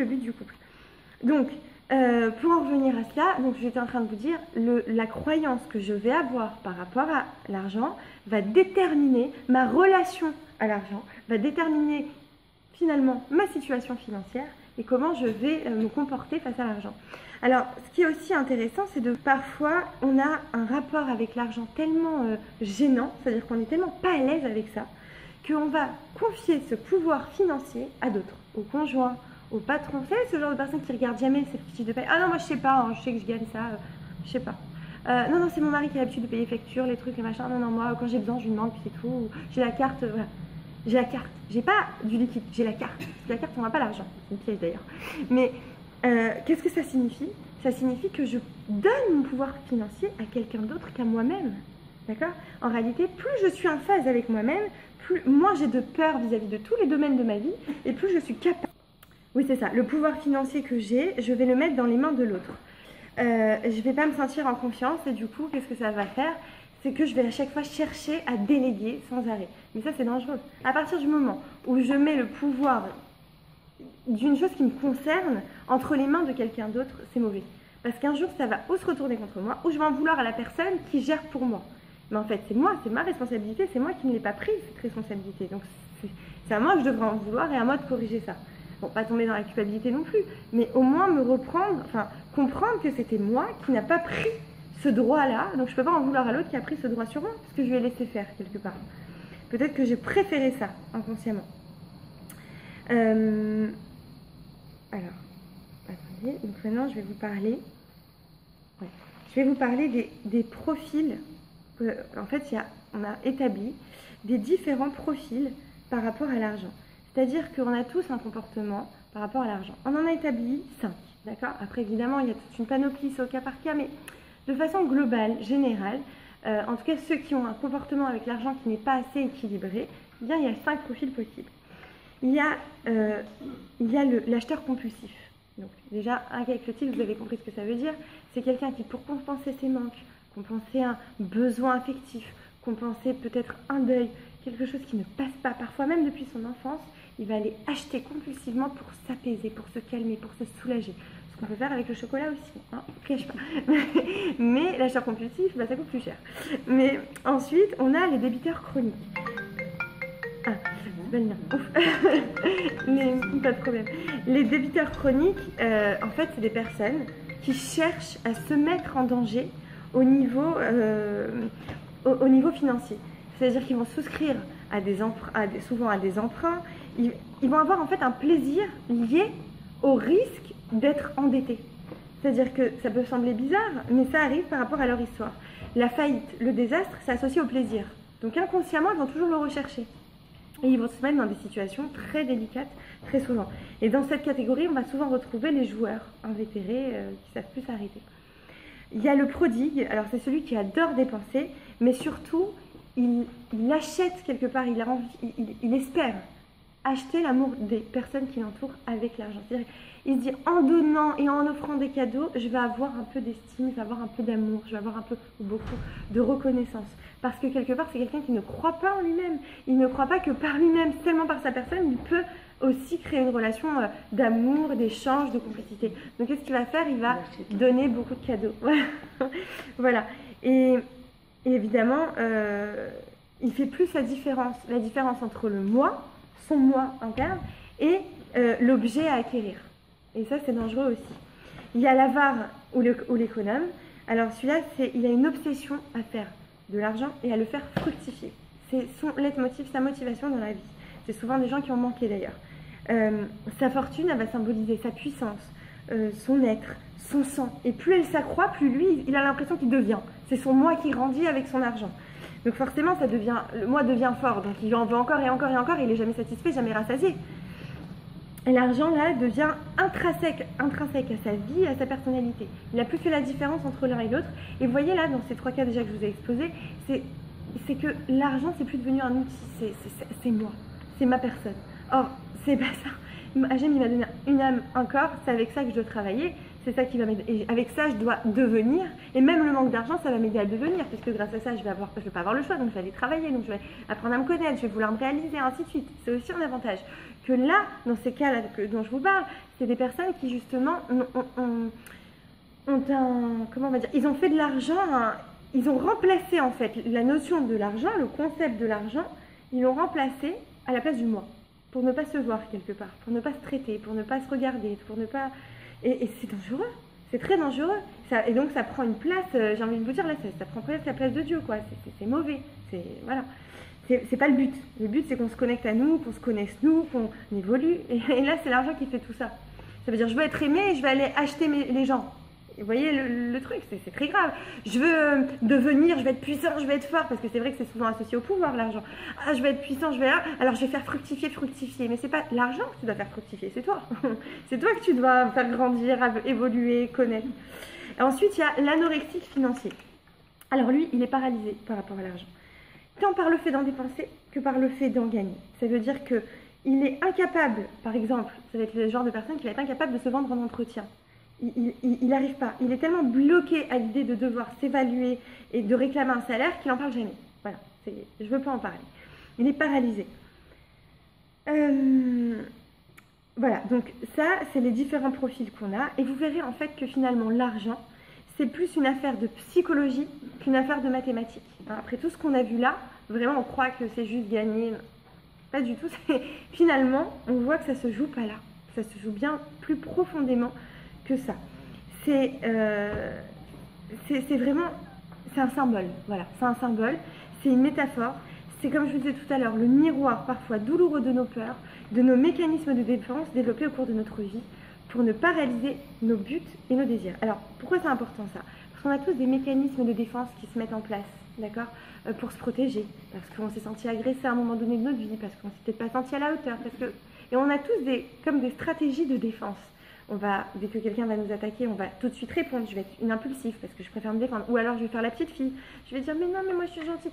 but du couple. Donc, pour en revenir à cela, donc j'étais en train de vous dire, la croyance que je vais avoir par rapport à l'argent va déterminer ma relation à l'argent, va déterminer finalement ma situation financière et comment je vais me comporter face à l'argent. Alors, ce qui est aussi intéressant, c'est de parfois, on a un rapport avec l'argent tellement gênant, c'est-à-dire qu'on n'est tellement pas à l'aise avec ça, qu'on va confier ce pouvoir financier à d'autres, au conjoint, au patron. Vous savez, ce genre de personne qui regarde jamais ses fiches de paie. Ah non, moi je sais pas, hein, je sais que je gagne ça, je sais pas. Non, c'est mon mari qui a l'habitude de payer facture, les trucs, les machins. Non, moi quand j'ai besoin, je lui demande, puis c'est tout. J'ai la carte, voilà. J'ai la carte. J'ai pas du liquide, j'ai la carte. La carte, on n'a pas l'argent. C'est une pièce d'ailleurs. Mais qu'est-ce que ça signifie? Ça signifie que je donne mon pouvoir financier à quelqu'un d'autre qu'à moi-même. D'accord? En réalité, plus je suis en phase avec moi-même, plus moins j'ai de peur vis-à-vis de tous les domaines de ma vie, et plus je suis capable. Oui, c'est ça. Le pouvoir financier que j'ai, je vais le mettre dans les mains de l'autre. Je ne vais pas me sentir en confiance et du coup, qu'est-ce que ça va faire? C'est que je vais à chaque fois chercher à déléguer sans arrêt. Mais ça, c'est dangereux. À partir du moment où je mets le pouvoir d'une chose qui me concerne entre les mains de quelqu'un d'autre, c'est mauvais. Parce qu'un jour, ça va ou se retourner contre moi, ou je vais en vouloir à la personne qui gère pour moi. Mais en fait, c'est moi, c'est ma responsabilité, c'est moi qui ne l'ai pas prise, cette responsabilité. Donc, c'est à moi que je devrais en vouloir et à moi de corriger ça. Bon, pas tomber dans la culpabilité non plus, mais au moins me reprendre, enfin, comprendre que c'était moi qui n'a pas pris ce droit-là, donc je ne peux pas en vouloir à l'autre qui a pris ce droit sur moi, parce que je lui ai laissé faire quelque part. Peut-être que j'ai préféré ça, inconsciemment. Alors, attendez, donc maintenant je vais vous parler, des profils, en fait on a établi des différents profils par rapport à l'argent. C'est-à-dire qu'on a tous un comportement par rapport à l'argent. On en a établi 5, d'accord? Après, évidemment, il y a toute une panoplie, c'est au cas par cas, mais de façon globale, générale, en tout cas, ceux qui ont un comportement avec l'argent qui n'est pas assez équilibré, eh bien, il y a 5 profils possibles. Il y a l'acheteur compulsif. Donc, déjà, avec le titre, vous avez compris ce que ça veut dire. C'est quelqu'un qui, pour compenser ses manques, compenser un besoin affectif, compenser peut-être un deuil, quelque chose qui ne passe pas, parfois même depuis son enfance, il va aller acheter compulsivement pour s'apaiser, pour se calmer, pour se soulager. Ce qu'on peut faire avec le chocolat aussi, hein, cache pas. Mais l'achat compulsif, ça coûte plus cher. Mais ensuite, on a les débiteurs chroniques. Ah, c'est bien. Pas de problème. Les débiteurs chroniques, en fait, c'est des personnes qui cherchent à se mettre en danger au niveau financier. C'est-à-dire qu'ils vont souscrire souvent à des emprunts. Ils vont avoir en fait un plaisir lié au risque d'être endettés. C'est-à-dire que ça peut sembler bizarre, mais ça arrive par rapport à leur histoire. La faillite, le désastre, c'est associé au plaisir. Donc inconsciemment, ils vont toujours le rechercher. Et ils vont se mettre dans des situations très délicates, très souvent. Et dans cette catégorie, on va souvent retrouver les joueurs invétérés qui ne savent plus s'arrêter. Il y a le prodigue, alors c'est celui qui adore dépenser, mais surtout, il achète quelque part, il espère acheter l'amour des personnes qui l'entourent avec l'argent. C'est-à-dire, il se dit, en donnant et en offrant des cadeaux, je vais avoir un peu d'estime, je vais avoir un peu d'amour, je vais avoir un peu, ou beaucoup, de reconnaissance. Parce que quelque part, c'est quelqu'un qui ne croit pas en lui-même. Il ne croit pas que par lui-même, seulement par sa personne, il peut aussi créer une relation d'amour, d'échange, de complicité. Donc, qu'est-ce qu'il va faire? Il va donner beaucoup de cadeaux. Voilà. Et évidemment, il fait plus la différence entre le moi, son moi interne, et l'objet à acquérir. Et ça, c'est dangereux aussi. Il y a l'avare ou l'économe. Alors celui-là, il a une obsession à faire de l'argent et à le faire fructifier. C'est son leitmotiv, sa motivation dans la vie. C'est souvent des gens qui ont manqué d'ailleurs. Sa fortune, elle va symboliser sa puissance, son être, son sang. Et plus elle s'accroît, plus lui, il a l'impression qu'il devient. C'est son moi qui grandit avec son argent. Donc forcément, le moi devient fort. Donc il en veut encore et encore et encore. Et il n'est jamais satisfait, jamais rassasié. Et l'argent, là, devient intrinsèque à sa vie, à sa personnalité. Il n'a plus fait la différence entre l'un et l'autre. Et vous voyez là, dans ces 3 cas déjà que je vous ai exposés, c'est que l'argent, c'est plus devenu un outil. C'est moi. C'est ma personne. Or, c'est pas ça. Hachem, il m'a donné une âme, un corps. C'est avec ça que je dois travailler. C'est ça qui va m'aider. Et avec ça, je dois devenir. Et même le manque d'argent, ça va m'aider à devenir. Puisque grâce à ça, je vais pas avoir le choix. Donc, je vais aller travailler. Donc, je vais apprendre à me connaître. Je vais vouloir me réaliser, ainsi de suite. C'est aussi un avantage. Que là, dans ces cas-là dont je vous parle, c'est des personnes qui, justement, comment on va dire, ils ont fait de l'argent, ils ont remplacé, en fait, la notion de l'argent, le concept de l'argent, ils l'ont remplacé à la place du moi. Pour ne pas se voir quelque part, pour ne pas se traiter, pour ne pas se regarder, pour ne pas... Et c'est dangereux, c'est très dangereux. Et donc ça prend une place, j'ai envie de vous dire, là, ça prend presque la place de Dieu, quoi. C'est mauvais, voilà. C'est pas le but. Le but, c'est qu'on se connecte à nous, qu'on se connaisse nous, qu'on évolue. Et là, c'est l'argent qui fait tout ça. Ça veut dire, je veux être aimé et je vais aller acheter les gens. Et vous voyez le truc, c'est très grave. Je veux devenir, je vais être puissant, je vais être fort, parce que c'est vrai que c'est souvent associé au pouvoir, l'argent. Ah, je vais être puissant, je vais là, alors je vais faire fructifier. Mais c'est pas l'argent que tu dois faire fructifier, c'est toi. C'est toi que tu dois faire grandir, évoluer, connaître. Et ensuite, il y a l'anorexique financier. Alors lui, il est paralysé par rapport à l'argent. Tant par le fait d'en dépenser que par le fait d'en gagner. Ça veut dire qu'il est incapable, par exemple, ça va être le genre de personne qui va être incapable de se vendre en entretien. Il n'arrive pas. Il est tellement bloqué à l'idée de devoir s'évaluer et de réclamer un salaire qu'il n'en parle jamais. Voilà, je ne veux pas en parler. Il est paralysé. Voilà, donc ça, c'est les différents profils qu'on a. Et vous verrez en fait que finalement, l'argent, c'est plus une affaire de psychologie qu'une affaire de mathématiques. Après tout ce qu'on a vu là, vraiment on croit que c'est juste gagner. Pas du tout. Finalement, on voit que ça se joue pas là. Ça se joue bien plus profondément que ça. C'est vraiment, c'est un symbole. Voilà, c'est un symbole. C'est une métaphore. C'est comme je vous disais tout à l'heure, le miroir parfois douloureux de nos peurs, de nos mécanismes de défense développés au cours de notre vie, pour ne pas réaliser nos buts et nos désirs. Alors, pourquoi c'est important ça? Parce qu'on a tous des mécanismes de défense qui se mettent en place, d'accord, pour se protéger, parce qu'on s'est senti agressé à un moment donné de notre vie, parce qu'on s'est peut-être pas senti à la hauteur, et on a tous comme des stratégies de défense. Dès que quelqu'un va nous attaquer, on va tout de suite répondre. Je vais être une impulsive parce que je préfère me défendre. Ou alors je vais faire la petite fille. Je vais dire mais non, mais moi je suis gentille.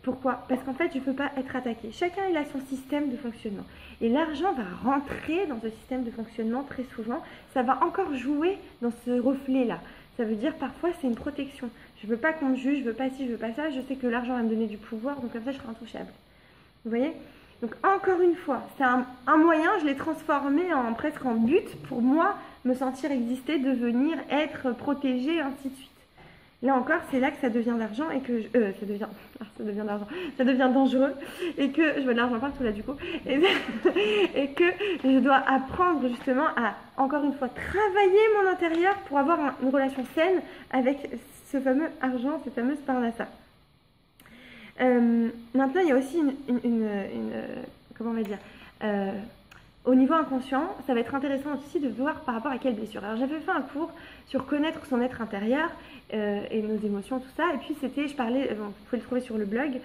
Pourquoi? Parce qu'en fait, je ne peux pas être attaquée. Chacun, il a son système de fonctionnement. Et l'argent va rentrer dans ce système de fonctionnement très souvent. Ça va encore jouer dans ce reflet-là. Ça veut dire, parfois, c'est une protection. Je ne veux pas qu'on me juge, je ne veux pas ci, je ne veux pas ça. Je sais que l'argent va me donner du pouvoir, donc comme ça, je serai intouchable. Vous voyez? Donc, encore une fois, c'est un moyen, je l'ai transformé presque en but pour moi, me sentir exister, devenir, être protégée, ainsi de suite. Là encore, c'est là que ça devient l'argent et que ça devient dangereux et que je veux de l'argent partout là du coup et que je dois apprendre justement à encore une fois travailler mon intérieur pour avoir une relation saine avec ce fameux argent, cette fameuse parnassa. Maintenant, il y a aussi comment on va dire, au niveau inconscient, ça va être intéressant aussi de voir par rapport à quelle blessure. Alors j'avais fait un cours sur connaître son être intérieur et nos émotions, tout ça. Et puis je parlais, vous pouvez le trouver sur le blog,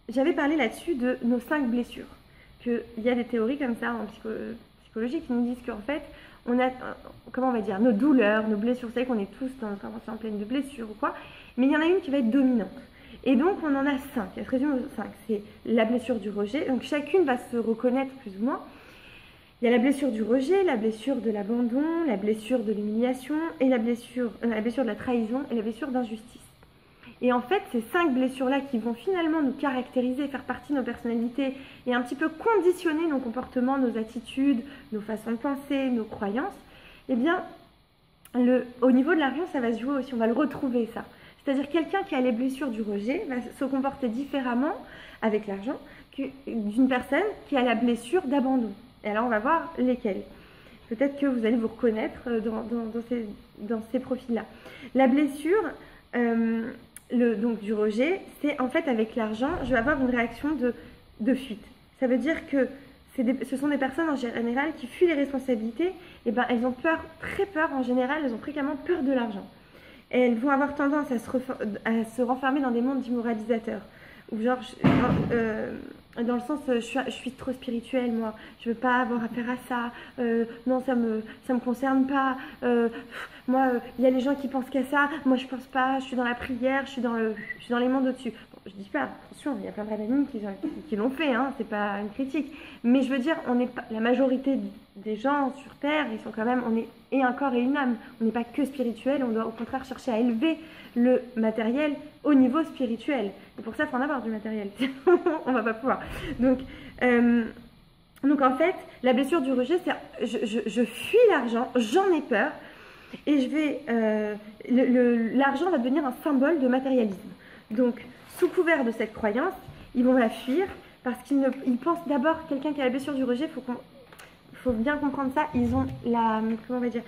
j'avais parlé là-dessus de nos 5 blessures. Qu'il y a des théories comme ça en psychologie qui nous disent qu'en fait, on a, comment on va dire, nos douleurs, nos blessures. Vous savez qu'on est tous dans notre invention pleine de blessures ou quoi. Mais il y en a une qui va être dominante. Et donc, on en a 5. Elle se résume aux 5. C'est la blessure du rejet. Donc, chacune va se reconnaître plus ou moins. Il y a la blessure du rejet, la blessure de l'abandon, la blessure de l'humiliation, et la blessure de la trahison et la blessure d'injustice. Et en fait, ces 5 blessures-là qui vont finalement nous caractériser, faire partie de nos personnalités et un petit peu conditionner nos comportements, nos attitudes, nos façons de penser, nos croyances, eh bien, au niveau de l'argent, ça va se jouer aussi. On va le retrouver, ça. C'est-à-dire quelqu'un qui a les blessures du rejet va se comporter différemment avec l'argent d'une personne qui a la blessure d'abandon. Et alors on va voir lesquels. Peut-être que vous allez vous reconnaître dans ces profils-là. La blessure, donc du rejet, c'est en fait avec l'argent, je vais avoir une réaction de fuite. Ça veut dire que ce sont des personnes en général qui fuient les responsabilités. Et ben elles ont peur, très peur en général, elles ont fréquemment peur de l'argent. Et elles vont avoir tendance à se renfermer dans des mondes d'immoralisateurs. Ou genre, dans le sens, je suis trop spirituelle, moi, je veux pas avoir affaire à ça, non, ça me concerne pas, moi, il y a les gens qui pensent qu'à ça, moi je pense pas, je suis dans la prière, je suis dans les mondes au-dessus. Bon, je dis pas, attention, il y a plein de amis qui l'ont fait, hein, c'est pas une critique, mais je veux dire, la majorité des gens sur Terre, ils sont quand même, on est et un corps et une âme, on n'est pas que spirituel, on doit au contraire chercher à élever le matériel au niveau spirituel. Et pour ça, il faut en avoir du matériel. On va pas pouvoir. Donc en fait, la blessure du rejet, c'est je fuis l'argent, j'en ai peur, et l'argent va devenir un symbole de matérialisme. Donc, sous couvert de cette croyance, ils vont la fuir parce qu'ils pensent d'abord, quelqu'un qui a la blessure du rejet, faut bien comprendre ça, ils ont comment on va dire,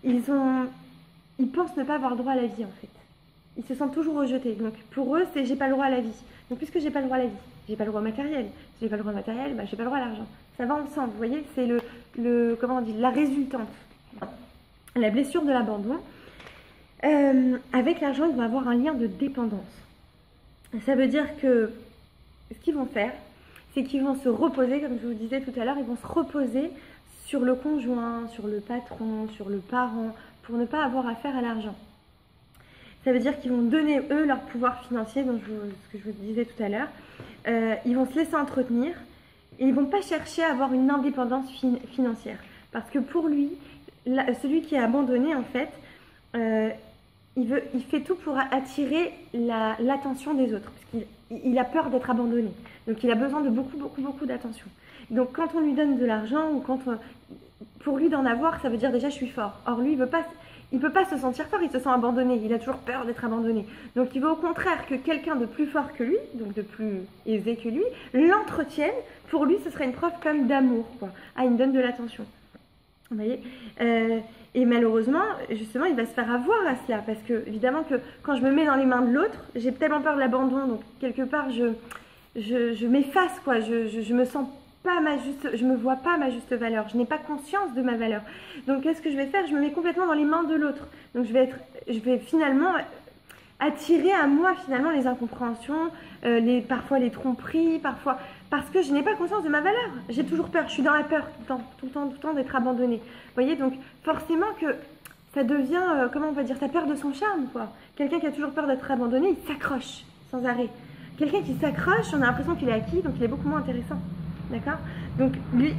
ils pensent ne pas avoir droit à la vie en fait. Ils se sentent toujours rejetés. Donc pour eux, c'est j'ai pas le droit à la vie. Donc puisque j'ai pas le droit à la vie, j'ai pas le droit au matériel. Si j'ai pas le droit au matériel, bah, j'ai pas le droit à l'argent. Ça va ensemble, vous voyez, c'est comment on dit, la résultante. La blessure de l'abandon. Avec l'argent, ils vont avoir un lien de dépendance. Ça veut dire que ce qu'ils vont faire, c'est qu'ils vont se reposer, comme je vous disais tout à l'heure, ils vont se reposer sur le conjoint, sur le patron, sur le parent, pour ne pas avoir affaire à l'argent. Ça veut dire qu'ils vont donner, eux, leur pouvoir financier, donc ce que je vous disais tout à l'heure. Ils vont se laisser entretenir et ils ne vont pas chercher à avoir une indépendance financière. Parce que pour lui, celui qui est abandonné, en fait, il fait tout pour attirer l'attention des autres. Parce qu'il a peur d'être abandonné. Donc il a besoin de beaucoup, beaucoup, beaucoup d'attention. Donc quand on lui donne de l'argent, ou pour lui d'en avoir, ça veut dire déjà je suis fort. Or lui, il ne peut pas se sentir fort, il se sent abandonné, il a toujours peur d'être abandonné. Donc il veut au contraire que quelqu'un de plus fort que lui, donc de plus aisé que lui, l'entretienne. Pour lui, ce serait une preuve comme d'amour, quoi. Ah, il me donne de l'attention. Vous voyez, et malheureusement, justement, il va se faire avoir à cela. Parce que, évidemment, que quand je me mets dans les mains de l'autre, j'ai tellement peur de l'abandon. Donc, quelque part, je m'efface, quoi. Je me sens pas je me vois pas ma juste valeur. Je n'ai pas conscience de ma valeur. Donc, qu'est-ce que je vais faire? Je me mets complètement dans les mains de l'autre. Donc, je vais finalement attirer à moi, finalement, les incompréhensions, parfois les tromperies, parfois... Parce que je n'ai pas conscience de ma valeur. J'ai toujours peur. Je suis dans la peur tout le temps d'être abandonnée. Vous voyez, donc forcément que ça devient, comment on va dire, ça perd de son charme, quoi. Quelqu'un qui a toujours peur d'être abandonné, il s'accroche sans arrêt. Quelqu'un qui s'accroche, on a l'impression qu'il est acquis, donc il est beaucoup moins intéressant. D'accord? Donc lui,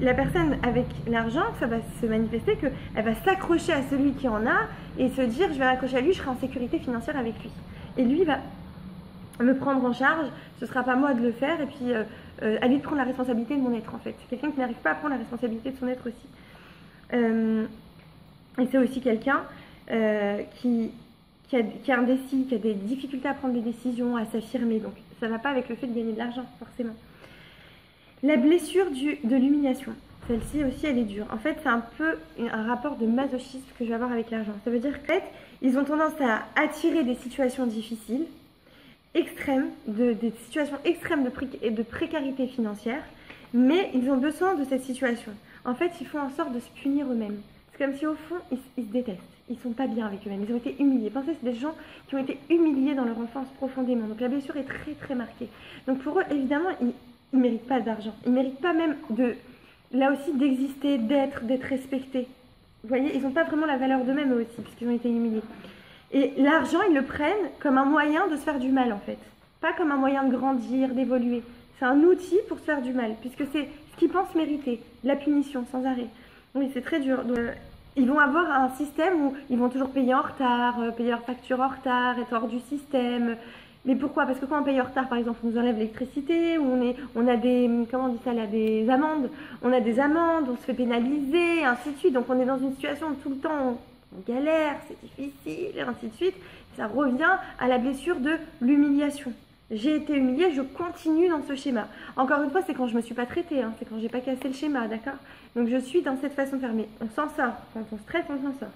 la personne avec l'argent, ça va se manifester qu'elle va s'accrocher à celui qui en a et se dire, je vais m'accrocher à lui, je serai en sécurité financière avec lui. Et lui va me prendre en charge, ce ne sera pas moi de le faire, et puis à lui de prendre la responsabilité de mon être en fait. C'est quelqu'un qui n'arrive pas à prendre la responsabilité de son être aussi. Et c'est aussi quelqu'un qui est indécis, qui a des difficultés à prendre des décisions, à s'affirmer. Donc ça ne va pas avec le fait de gagner de l'argent, forcément. La blessure de l'humiliation. Celle-ci aussi, elle est dure. En fait, c'est un peu un rapport de masochisme que je vais avoir avec l'argent. Ça veut dire qu'en fait, ils ont tendance à attirer des situations difficiles, extrêmes, des situations extrêmes de précarité financière, mais ils ont besoin de cette situation. En fait, ils font en sorte de se punir eux-mêmes. C'est comme si au fond, ils se détestent. Ils ne sont pas bien avec eux-mêmes. Ils ont été humiliés. Pensez, c'est des gens qui ont été humiliés dans leur enfance profondément. Donc la blessure est très très marquée. Donc pour eux, évidemment, ils ne méritent pas d'argent. Ils ne méritent pas même là aussi d'exister, d'être respectés. Vous voyez, ils n'ont pas vraiment la valeur d'eux-mêmes eux aussi, puisqu'ils ont été humiliés. Et l'argent, ils le prennent comme un moyen de se faire du mal, en fait. Pas comme un moyen de grandir, d'évoluer. C'est un outil pour se faire du mal, puisque c'est ce qu'ils pensent mériter, la punition, sans arrêt. Oui, c'est très dur. Donc, ils vont avoir un système où ils vont toujours payer en retard, payer leurs factures en retard, être hors du système. Mais pourquoi? Parce que quand on paye en retard, par exemple, on nous enlève l'électricité, ou on a des, comment on dit ça là, des amendes. On a des amendes, on se fait pénaliser, ainsi de suite. Donc on est dans une situation où tout le temps... on galère, c'est difficile, et ainsi de suite. Ça revient à la blessure de l'humiliation. J'ai été humiliée, je continue dans ce schéma. Encore une fois, c'est quand je ne me suis pas traitée, hein, c'est quand j'ai pas cassé le schéma, d'accord? Donc je suis dans cette façon de faire, mais on s'en sort. Quand on se traite, on s'en sort.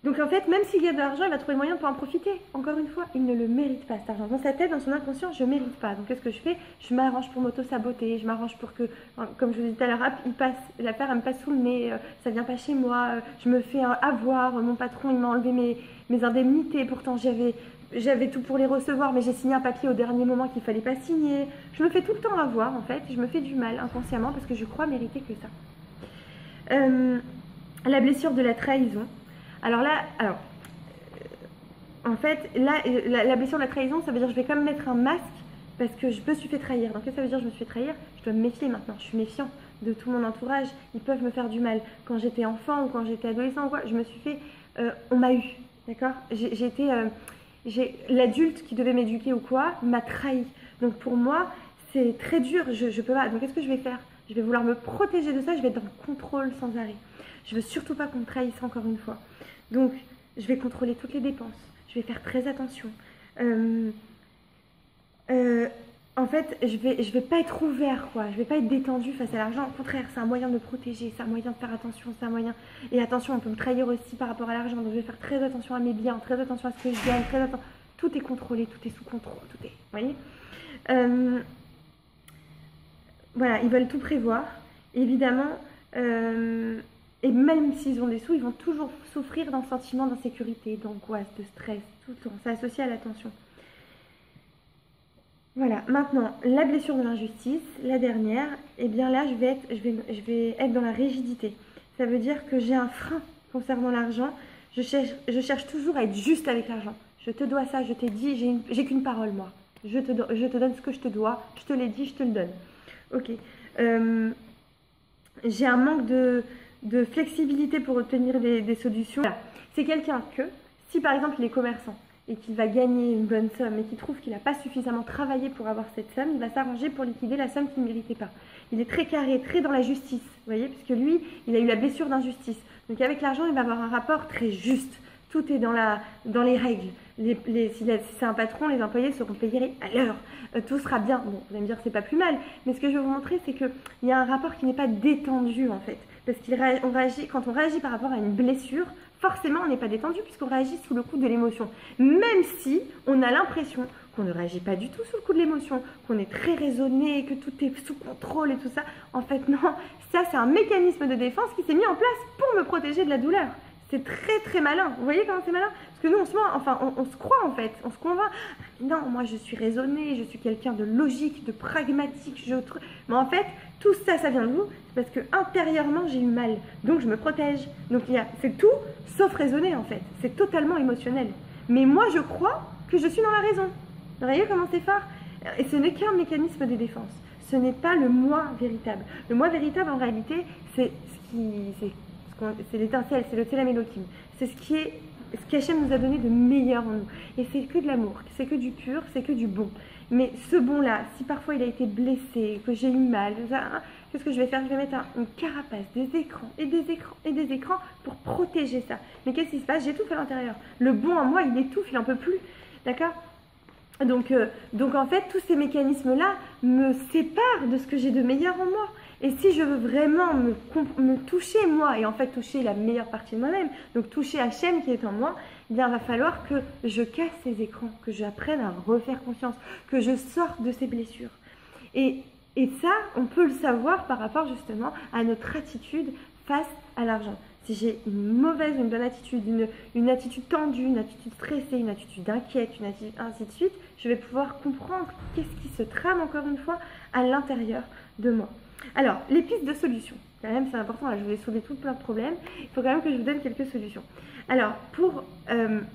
Donc en fait, même s'il y a de l'argent, il va trouver le moyen de pouvoir en profiter. Encore une fois, il ne le mérite pas cet argent. Dans sa tête, dans son inconscient, je ne mérite pas. Donc qu'est-ce que je fais? Je m'arrange pour m'auto-saboter, je m'arrange pour que, comme je vous disais tout à l'heure, l'affaire elle me passe sous le nez, ça ne vient pas chez moi, je me fais avoir, mon patron il m'a enlevé mes indemnités, pourtant j'avais tout pour les recevoir, mais j'ai signé un papier au dernier moment qu'il ne fallait pas signer. Je me fais tout le temps avoir en fait, je me fais du mal inconsciemment parce que je crois mériter que ça. La blessure de la trahison. Alors là, en fait, là, la blessure de la trahison, ça veut dire que je vais quand même mettre un masque parce que je me suis fait trahir. Donc, qu'est-ce que ça veut dire je me suis fait trahir? Je dois me méfier maintenant. Je suis méfiant de tout mon entourage. Ils peuvent me faire du mal. Quand j'étais enfant ou quand j'étais adolescent ou quoi, je me suis fait... on m'a eu, d'accord? L'adulte qui devait m'éduquer ou quoi m'a trahi. Donc, pour moi, c'est très dur. Je peux pas. Donc, qu'est-ce que je vais faire? Je vais vouloir me protéger de ça. Je vais être dans le contrôle sans arrêt. Je veux surtout pas qu'on me trahisse encore une fois. Donc, je vais contrôler toutes les dépenses. Je vais faire très attention. En fait, je vais pas être ouvert, quoi. Je vais pas être détendu face à l'argent. Au contraire, c'est un moyen de me protéger, c'est un moyen de faire attention, c'est un moyen... Et attention, on peut me trahir aussi par rapport à l'argent. Donc, je vais faire très attention à mes biens, très attention à ce que je gagne, très attention... Tout est contrôlé, tout est sous contrôle, tout est... Vous voyez voilà, ils veulent tout prévoir. Évidemment... Et même s'ils ont des sous, ils vont toujours souffrir d'un sentiment d'insécurité, d'angoisse, de stress, tout le temps. C'est associé à l'attention. Voilà, maintenant, la blessure de l'injustice, la dernière, eh bien là, je vais être dans la rigidité. Ça veut dire que j'ai un frein concernant l'argent. Je cherche toujours à être juste avec l'argent. Je te dois ça, je t'ai dit, j'ai qu'une parole, moi. Je te donne ce que je te dois, je te l'ai dit, je te le donne. Ok. J'ai un manque de flexibilité pour obtenir des solutions. Voilà. C'est quelqu'un que, si par exemple il est commerçant et qu'il va gagner une bonne somme et qu'il trouve qu'il n'a pas suffisamment travaillé pour avoir cette somme, il va s'arranger pour liquider la somme qu'il ne méritait pas. Il est très carré, très dans la justice, vous voyez, puisque lui, il a eu la blessure d'injustice. Donc avec l'argent, il va avoir un rapport très juste. Tout est dans les règles. Si c'est un patron, les employés seront payés à l'heure. Tout sera bien. Bon, vous allez me dire que c'est pas plus mal, mais ce que je veux vous montrer, c'est qu'il y a un rapport qui n'est pas détendu en fait. Parce quand on réagit par rapport à une blessure, forcément on n'est pas détendu puisqu'on réagit sous le coup de l'émotion. Même si on a l'impression qu'on ne réagit pas du tout sous le coup de l'émotion, qu'on est très raisonné, que tout est sous contrôle et tout ça. En fait non, ça c'est un mécanisme de défense qui s'est mis en place pour me protéger de la douleur. C'est très très malin. Vous voyez comment c'est malin? Parce que nous, on se croit en fait. On se convainc. Non, moi je suis raisonnée, je suis quelqu'un de logique, de pragmatique. Mais en fait, tout ça, ça vient de vous. Parce que intérieurement, j'ai eu mal. Donc je me protège. Donc c'est tout sauf raisonné en fait. C'est totalement émotionnel. Mais moi, je crois que je suis dans la raison. Vous voyez comment c'est fort? Et ce n'est qu'un mécanisme de défense. Ce n'est pas le moi véritable. Le moi véritable, en réalité, c'est l'étincelle, c'est le Tselem Elohim. C'est ce qu'Hachem nous a donné de meilleur en nous. Et c'est que de l'amour, c'est que du pur, c'est que du bon. Mais ce bon-là, si parfois il a été blessé, que j'ai eu mal, qu'est-ce que je vais faire? Je vais mettre une carapace, des écrans, et des écrans, et des écrans pour protéger ça. Mais qu'est-ce qui se passe? J'étouffe à l'intérieur. Le bon en moi, il étouffe, il n'en peut plus. D'accord? Donc en fait, tous ces mécanismes-là me séparent de ce que j'ai de meilleur en moi. Et si je veux vraiment me toucher moi, et en fait toucher la meilleure partie de moi-même, donc toucher Hachem qui est en moi, eh bien il va falloir que je casse ces écrans, que j'apprenne à refaire confiance, que je sorte de ces blessures. Et ça, on peut le savoir par rapport justement à notre attitude face à l'argent. Si j'ai une mauvaise ou une bonne attitude, une attitude tendue, une attitude stressée, une attitude inquiète, une attitude ainsi de suite, je vais pouvoir comprendre qu'est-ce qui se trame encore une fois à l'intérieur de moi. Alors, les pistes de solutions, quand même c'est important, là, je vous ai soulevé tout plein de problèmes, il faut quand même que je vous donne quelques solutions. Alors, pour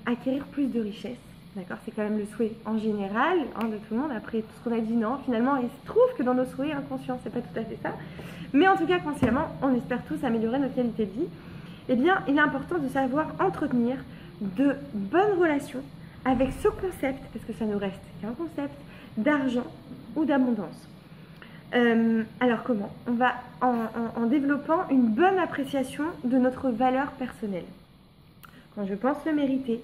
acquérir plus de richesse, d'accord, c'est quand même le souhait en général de tout le monde, après tout ce qu'on a dit, non, finalement il se trouve que dans nos souhaits inconscients, c'est pas tout à fait ça, mais en tout cas consciemment, on espère tous améliorer notre qualité de vie. Eh bien, il est important de savoir entretenir de bonnes relations avec ce concept, parce que ça nous reste qu'un concept, d'argent ou d'abondance. Alors comment? On va en développant une bonne appréciation de notre valeur personnelle. Quand je pense le mériter,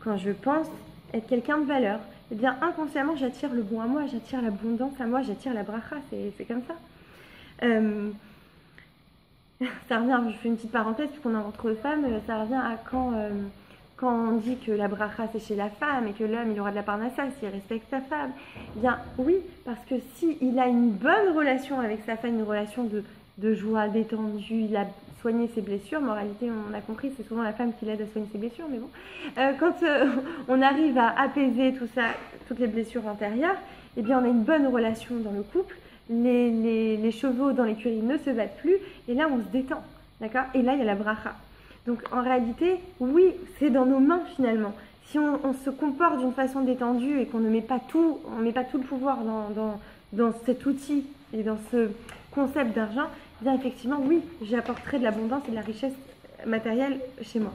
quand je pense être quelqu'un de valeur, eh bien inconsciemment j'attire le bon à moi, j'attire l'abondance à moi, j'attire la bracha, c'est comme ça. Ça revient, je fais une petite parenthèse puisqu'on est entre femmes, ça revient à quand on dit que la bracha c'est chez la femme et que l'homme il aura de la parnassa s'il respecte sa femme. Eh bien oui, parce que s'il a une bonne relation avec sa femme, une relation de joie, détendue, il a soigné ses blessures, mais en réalité on a compris c'est souvent la femme qui l'aide à soigner ses blessures, mais bon. Quand on arrive à apaiser tout ça, toutes les blessures antérieures, eh bien on a une bonne relation dans le couple, les chevaux dans l'écurie ne se battent plus, et là on se détend, d'accord? Et là il y a la bracha. Donc en réalité, oui, c'est dans nos mains finalement. Si on se comporte d'une façon détendue et qu'on ne met pas tout, on met pas tout le pouvoir dans cet outil et dans ce concept d'argent, eh bien effectivement, oui, j'apporterai de l'abondance et de la richesse matérielle chez moi.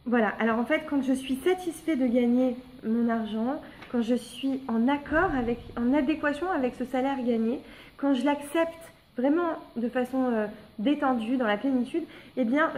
Voilà, alors en fait, quand je suis satisfait de gagner mon argent, quand je suis en accord, en adéquation avec ce salaire gagné, quand je l'accepte vraiment de façon détendue, dans la plénitude, eh bien,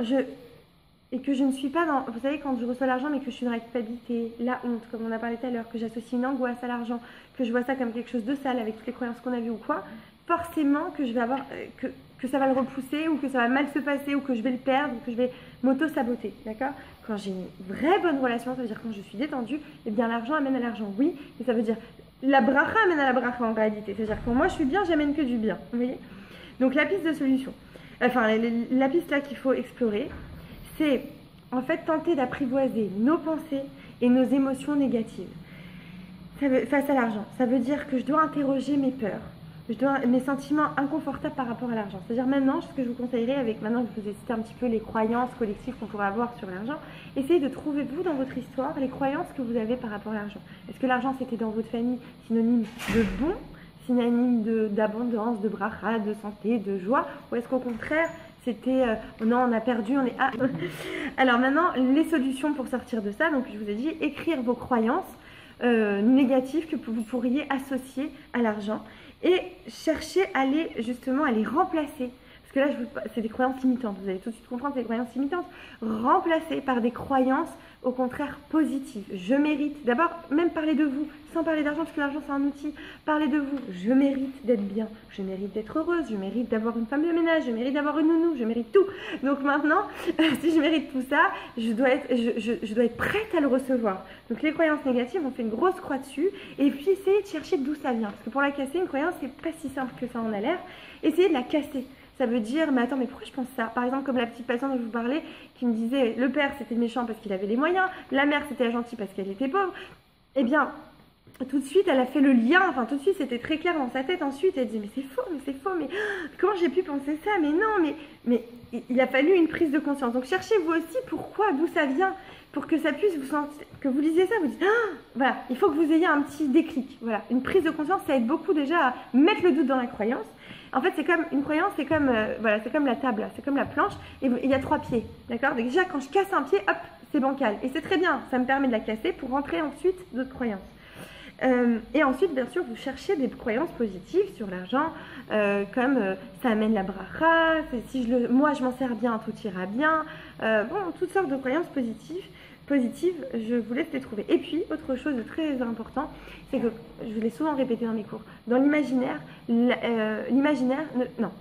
et que je ne suis pas dans... Vous savez, quand je reçois l'argent, mais que je suis dans la culpabilité, la honte, comme on a parlé tout à l'heure, que j'associe une angoisse à l'argent, que je vois ça comme quelque chose de sale avec toutes les croyances qu'on a vues ou quoi, forcément que je vais avoir... que ça va le repousser, ou que ça va mal se passer, ou que je vais le perdre, ou que je vais m'auto-saboter, d'accord? Quand j'ai une vraie bonne relation, ça veut dire quand je suis détendue, eh bien l'argent amène à l'argent, oui, et ça veut dire la bracha amène à la bracha en réalité, c'est-à-dire quand moi je suis bien, j'amène que du bien, vous voyez? Donc la piste de solution, enfin la piste là qu'il faut explorer, c'est en fait tenter d'apprivoiser nos pensées et nos émotions négatives face à l'argent. Ça veut dire que je dois interroger mes peurs, mes sentiments inconfortables par rapport à l'argent. C'est-à-dire maintenant, ce que je vous conseillerais, maintenant que je vous ai cité un petit peu les croyances collectives qu'on pourrait avoir sur l'argent, essayez de trouver vous dans votre histoire les croyances que vous avez par rapport à l'argent. Est-ce que l'argent c'était dans votre famille synonyme de bon, synonyme d'abondance, de bracha, de santé, de joie, ou est-ce qu'au contraire c'était non, on a perdu, on est... Ah. Alors maintenant, les solutions pour sortir de ça, donc je vous ai dit, écrire vos croyances négatives que vous pourriez associer à l'argent et chercher à les remplacer. Parce que là, c'est des croyances limitantes, vous allez tout de suite comprendre, c'est des croyances limitantes, remplacées par des croyances au contraire positives. Je mérite, d'abord, même parler de vous, sans parler d'argent, parce que l'argent c'est un outil, parler de vous, je mérite d'être bien, je mérite d'être heureuse, je mérite d'avoir une femme de ménage, je mérite d'avoir une nounou, je mérite tout. Donc maintenant, si je mérite tout ça, je dois être prête à le recevoir. Donc les croyances négatives, on fait une grosse croix dessus, et puis essayez de chercher d'où ça vient. Parce que pour la casser, une croyance, c'est pas si simple que ça en a l'air. Essayez de la casser. Ça veut dire, mais attends, mais pourquoi je pense ça? Par exemple, comme la petite patiente dont je vous parlais, qui me disait, le père c'était méchant parce qu'il avait les moyens, la mère c'était gentil parce qu'elle était pauvre. Eh bien, tout de suite, elle a fait le lien, enfin tout de suite, c'était très clair dans sa tête. Ensuite, elle disait, mais c'est faux, mais comment j'ai pu penser ça? Mais non, mais il a fallu une prise de conscience. Donc cherchez vous aussi pourquoi, d'où ça vient, pour que ça puisse vous sentir, que vous lisiez ça, vous dites, voilà, il faut que vous ayez un petit déclic. Voilà, une prise de conscience, ça aide beaucoup déjà à mettre le doute dans la croyance. En fait, c'est comme une croyance, c'est comme la table, c'est comme la planche, et il y a 3 pieds, d'accord? Déjà, quand je casse un pied, hop, c'est bancal. Et c'est très bien, ça me permet de la casser pour rentrer ensuite d'autres croyances. Et ensuite, bien sûr, vous cherchez des croyances positives sur l'argent, comme ça amène la bracha, si moi je m'en sers bien, tout ira bien. Toutes sortes de croyances positives, je vous laisse les trouver. Et puis, autre chose de très important, c'est que, je vous l'ai souvent répété dans mes cours, dans l'imaginaire, non,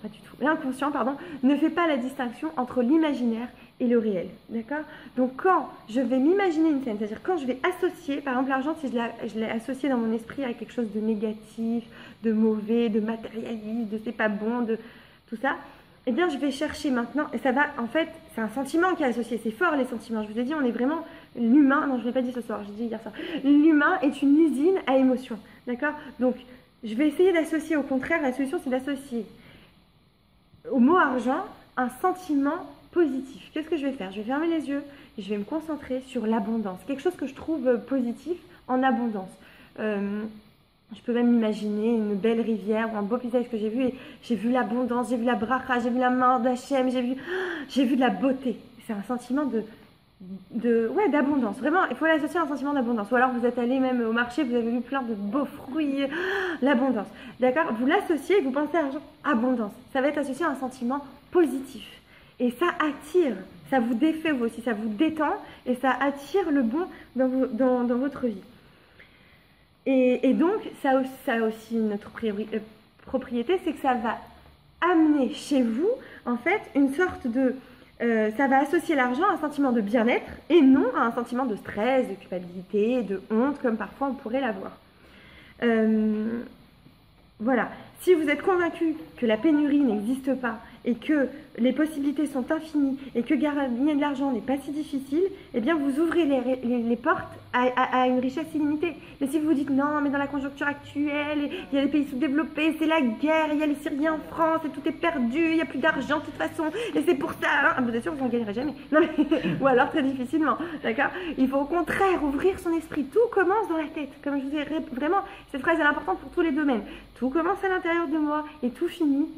pas du tout, l'inconscient, pardon, ne fait pas la distinction entre l'imaginaire et le réel, d'accord? Donc, quand je vais m'imaginer une scène, c'est-à-dire quand je vais associer, par exemple, l'argent, si je l'ai associé dans mon esprit avec quelque chose de négatif, de mauvais, de matérialiste, de c'est pas bon, de tout ça, eh bien, je vais chercher maintenant, et ça va, en fait, c'est un sentiment qui est associé, c'est fort les sentiments. Je vous ai dit, on est vraiment, l'humain, non, je ne l'ai pas dit ce soir, j'ai dit hier soir, l'humain est une usine à émotions, d'accord? Donc, je vais essayer d'associer, au contraire, la solution, c'est d'associer au mot argent un sentiment positif. Qu'est-ce que je vais faire? Je vais fermer les yeux et je vais me concentrer sur l'abondance, quelque chose que je trouve positif en abondance. Je peux même imaginer une belle rivière ou un beau paysage que j'ai vu et j'ai vu l'abondance, j'ai vu la bracha, j'ai vu la main d'Hachem, j'ai vu de la beauté. C'est un sentiment d'abondance. Vraiment, il faut l'associer à un sentiment d'abondance. Ou alors vous êtes allé même au marché, vous avez vu plein de beaux fruits, l'abondance. D'accord? Vous l'associez, vous pensez à abondance. Ça va être associé à un sentiment positif. Et ça attire Ça vous défait vous aussi, ça vous détend et ça attire le bon dans votre vie. Et donc, ça a aussi une autre propriété, c'est que ça va amener chez vous, en fait, une sorte de... ça va associer l'argent à un sentiment de bien-être et non à un sentiment de stress, de culpabilité, de honte, comme parfois on pourrait l'avoir. Voilà. Si vous êtes convaincu que la pénurie n'existe pas et que les possibilités sont infinies et que gagner de l'argent n'est pas si difficile, eh bien vous ouvrez les portes à une richesse illimitée. Mais si vous vous dites non, mais dans la conjoncture actuelle, il y a les pays sous-développés, c'est la guerre, il y a les Syriens en France et tout est perdu, il n'y a plus d'argent de toute façon et c'est pour ça, hein, vous êtes sûr que vous n'en gagnerez jamais. Non, mais, ou alors très difficilement, d'accord? Il faut au contraire ouvrir son esprit. Tout commence dans la tête. Comme je vous ai vraiment, cette phrase est importante pour tous les domaines. Tout commence à l'intérieur de moi et tout finit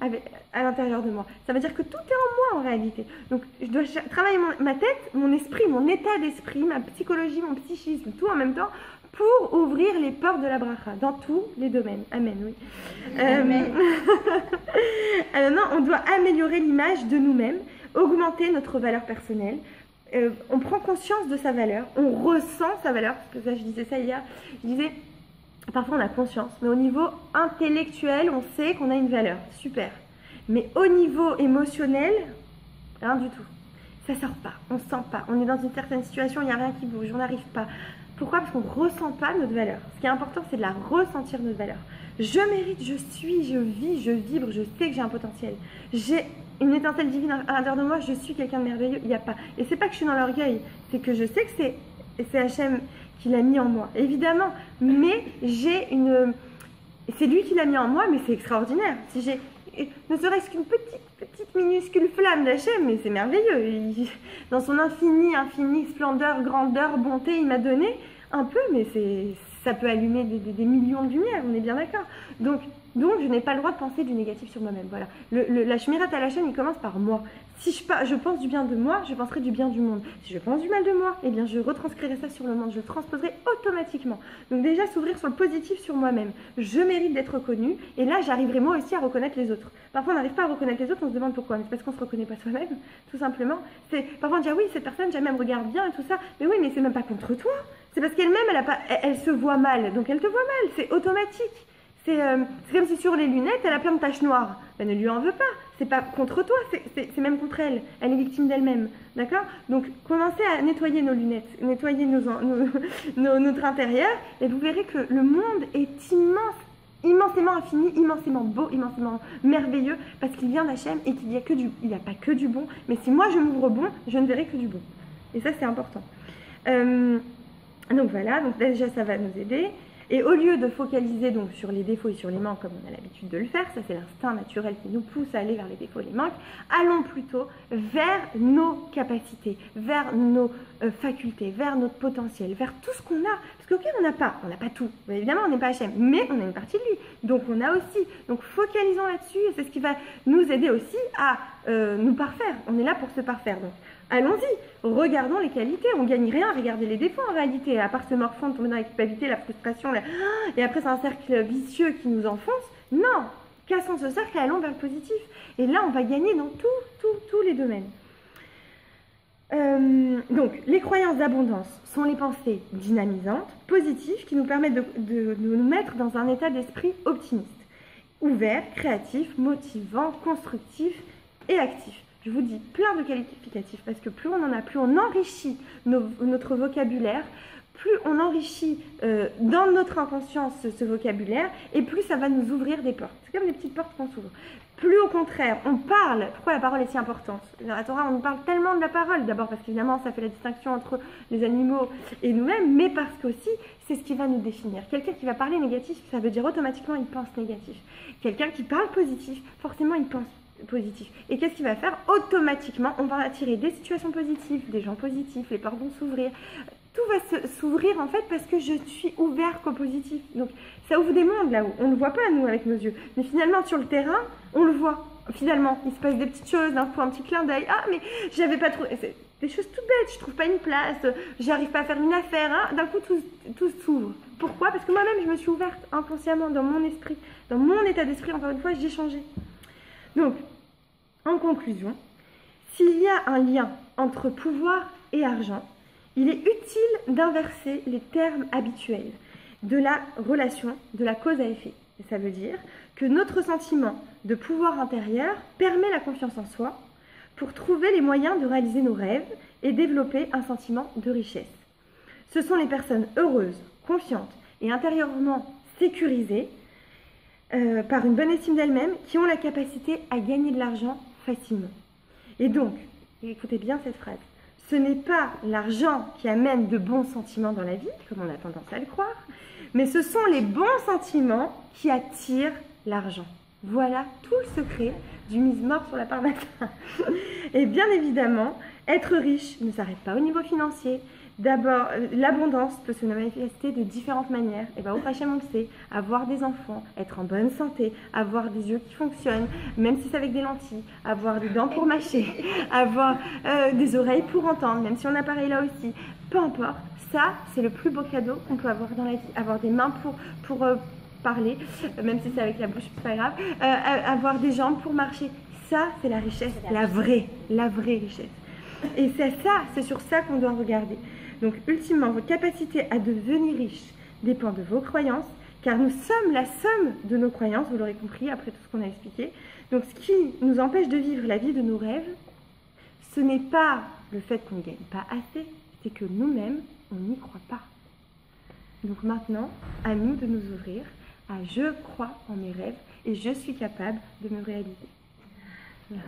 à l'intérieur de moi. Ça veut dire que tout est en moi en réalité. Donc je dois travailler ma tête, mon esprit, mon état d'esprit, ma psychologie, mon psychisme, tout en même temps pour ouvrir les portes de la bracha dans tous les domaines. Amen, oui. Amen. Alors non, on doit améliorer l'image de nous-mêmes, augmenter notre valeur personnelle. On prend conscience de sa valeur, on ressent sa valeur, parce que ça, je disais ça hier, je disais... Parfois on a conscience, mais au niveau intellectuel, on sait qu'on a une valeur, super. Mais au niveau émotionnel, rien du tout. Ça sort pas, on sent pas. On est dans une certaine situation, il n'y a rien qui bouge, on n'arrive pas. Pourquoi? Parce qu'on ne ressent pas notre valeur. Ce qui est important, c'est de la ressentir, notre valeur. Je mérite, je suis, je vis, je vibre, je sais que j'ai un potentiel. J'ai une étincelle divine à l'intérieur de moi, je suis quelqu'un de merveilleux, il n'y a pas. Et c'est pas que je suis dans l'orgueil, c'est que je sais que c'est Hachem qui l'a mis en moi, évidemment, mais c'est lui qui l'a mis en moi, mais c'est extraordinaire. Si j'ai ne serait-ce qu'une petite minuscule flamme d'Hachem, mais c'est merveilleux. Dans son infinie splendeur, grandeur, bonté, il m'a donné un peu, mais ça peut allumer des millions de lumières, on est bien d'accord. Donc je n'ai pas le droit de penser du négatif sur moi-même. Voilà. La Shmirat HaLashon, il commence par moi. Si je pense du bien de moi, je penserai du bien du monde. Si je pense du mal de moi, eh bien je retranscrirai ça sur le monde, je le transposerai automatiquement. Donc déjà s'ouvrir sur le positif sur moi-même. Je mérite d'être reconnue et là j'arriverai moi aussi à reconnaître les autres. Parfois on n'arrive pas à reconnaître les autres, on se demande pourquoi. Mais c'est parce qu'on ne se reconnaît pas soi-même, tout simplement. Parfois on dit ah oui, cette personne jamais me regarde bien et tout ça. Mais oui, mais c'est même pas contre toi. C'est parce qu'elle-même, elle se voit mal, donc elle te voit mal. C'est automatique. C'est comme si sur les lunettes, elle a plein de taches noires. Ben, ne lui en veux pas. C'est pas contre toi, c'est même contre elle. Elle est victime d'elle-même. D'accord? Donc, commencez à nettoyer nos lunettes, nettoyer notre intérieur, et vous verrez que le monde est immensément infini, immensément beau, immensément merveilleux, parce qu'il vient d'Hachem et qu'il n'y a pas que du bon. Mais si moi je m'ouvre au bon, je ne verrai que du bon. Et ça, c'est important. Donc voilà, donc déjà ça va nous aider. Et au lieu de focaliser donc sur les défauts et sur les manques comme on a l'habitude de le faire, ça c'est l'instinct naturel qui nous pousse à aller vers les défauts et les manques, allons plutôt vers nos capacités, vers nos facultés, vers notre potentiel, vers tout ce qu'on a. Parce que ok, on n'a pas tout, évidemment on n'est pas Hachem, mais on a une partie de lui, donc on a aussi. Donc focalisons là-dessus et c'est ce qui va nous aider aussi à nous parfaire. On est là pour se parfaire donc. Allons-y, regardons les qualités, on ne gagne rien à regarder les défauts en réalité, à part se morfondre, tomber dans la culpabilité, la frustration, et après c'est un cercle vicieux qui nous enfonce. Non, cassons ce cercle et allons vers le positif. Et là, on va gagner dans tous les domaines. Donc, les croyances d'abondance sont les pensées dynamisantes, positives, qui nous permettent de nous mettre dans un état d'esprit optimiste, ouvert, créatif, motivant, constructif et actif. Je vous dis plein de qualificatifs parce que plus on en a, plus on enrichit notre vocabulaire, plus on enrichit dans notre inconscience ce vocabulaire et plus ça va nous ouvrir des portes. C'est comme des petites portes qu'on s'ouvre. Plus au contraire, on parle. Pourquoi la parole est si importante? Dans la Torah, on nous parle tellement de la parole. D'abord parce qu'évidemment, ça fait la distinction entre les animaux et nous-mêmes, mais parce qu'aussi, c'est ce qui va nous définir. Quelqu'un qui va parler négatif, ça veut dire automatiquement il pense négatif. Quelqu'un qui parle positif, forcément il pense positif. Et qu'est-ce qu'il va faire? Automatiquement, on va attirer des situations positives, des gens positifs, les portes vont s'ouvrir. Tout va s'ouvrir en fait parce que je suis ouvert qu'au positif. Donc ça ouvre des mondes là-haut. On ne le voit pas nous avec nos yeux. Mais finalement sur le terrain, on le voit. Finalement, il se passe des petites choses, d'un coup un petit clin d'œil. Ah mais j'avais pas trouvé... C'est des choses toutes bêtes, je trouve pas une place, j'arrive pas à faire une affaire. Hein. D'un coup tout s'ouvre. Pourquoi? Parce que moi-même je me suis ouverte inconsciemment dans mon esprit. Dans mon état d'esprit, encore une fois, j'ai changé. Donc, en conclusion, s'il y a un lien entre pouvoir et argent, il est utile d'inverser les termes habituels de la relation, de la cause à effet. Et ça veut dire que notre sentiment de pouvoir intérieur permet la confiance en soi pour trouver les moyens de réaliser nos rêves et développer un sentiment de richesse. Ce sont les personnes heureuses, confiantes et intérieurement sécurisées par une bonne estime d'elles-mêmes qui ont la capacité à gagner de l'argent facilement. Et donc, écoutez bien cette phrase, ce n'est pas l'argent qui amène de bons sentiments dans la vie, comme on a tendance à le croire, mais ce sont les bons sentiments qui attirent l'argent. Voilà tout le secret du mise-mort sur la part matin. Et bien évidemment, être riche ne s'arrête pas au niveau financier. D'abord, l'abondance peut se manifester de différentes manières. Et bien, au Hachem, on le sait, avoir des enfants, être en bonne santé, avoir des yeux qui fonctionnent, même si c'est avec des lentilles, avoir des dents pour mâcher, avoir des oreilles pour entendre, même si on a pareil là aussi. Peu importe, ça, c'est le plus beau cadeau qu'on peut avoir dans la vie. Avoir des mains pour parler, même si c'est avec la bouche, c'est pas grave. Avoir des jambes pour marcher, ça, c'est la richesse, la vraie richesse. Et c'est sur ça qu'on doit regarder. Donc, ultimement, votre capacité à devenir riche dépend de vos croyances, car nous sommes la somme de nos croyances, vous l'aurez compris après tout ce qu'on a expliqué. Donc, ce qui nous empêche de vivre la vie de nos rêves, ce n'est pas le fait qu'on ne gagne pas assez, c'est que nous-mêmes, on n'y croit pas. Donc maintenant, à nous de nous ouvrir à « je crois en mes rêves et je suis capable de me réaliser ». Voilà.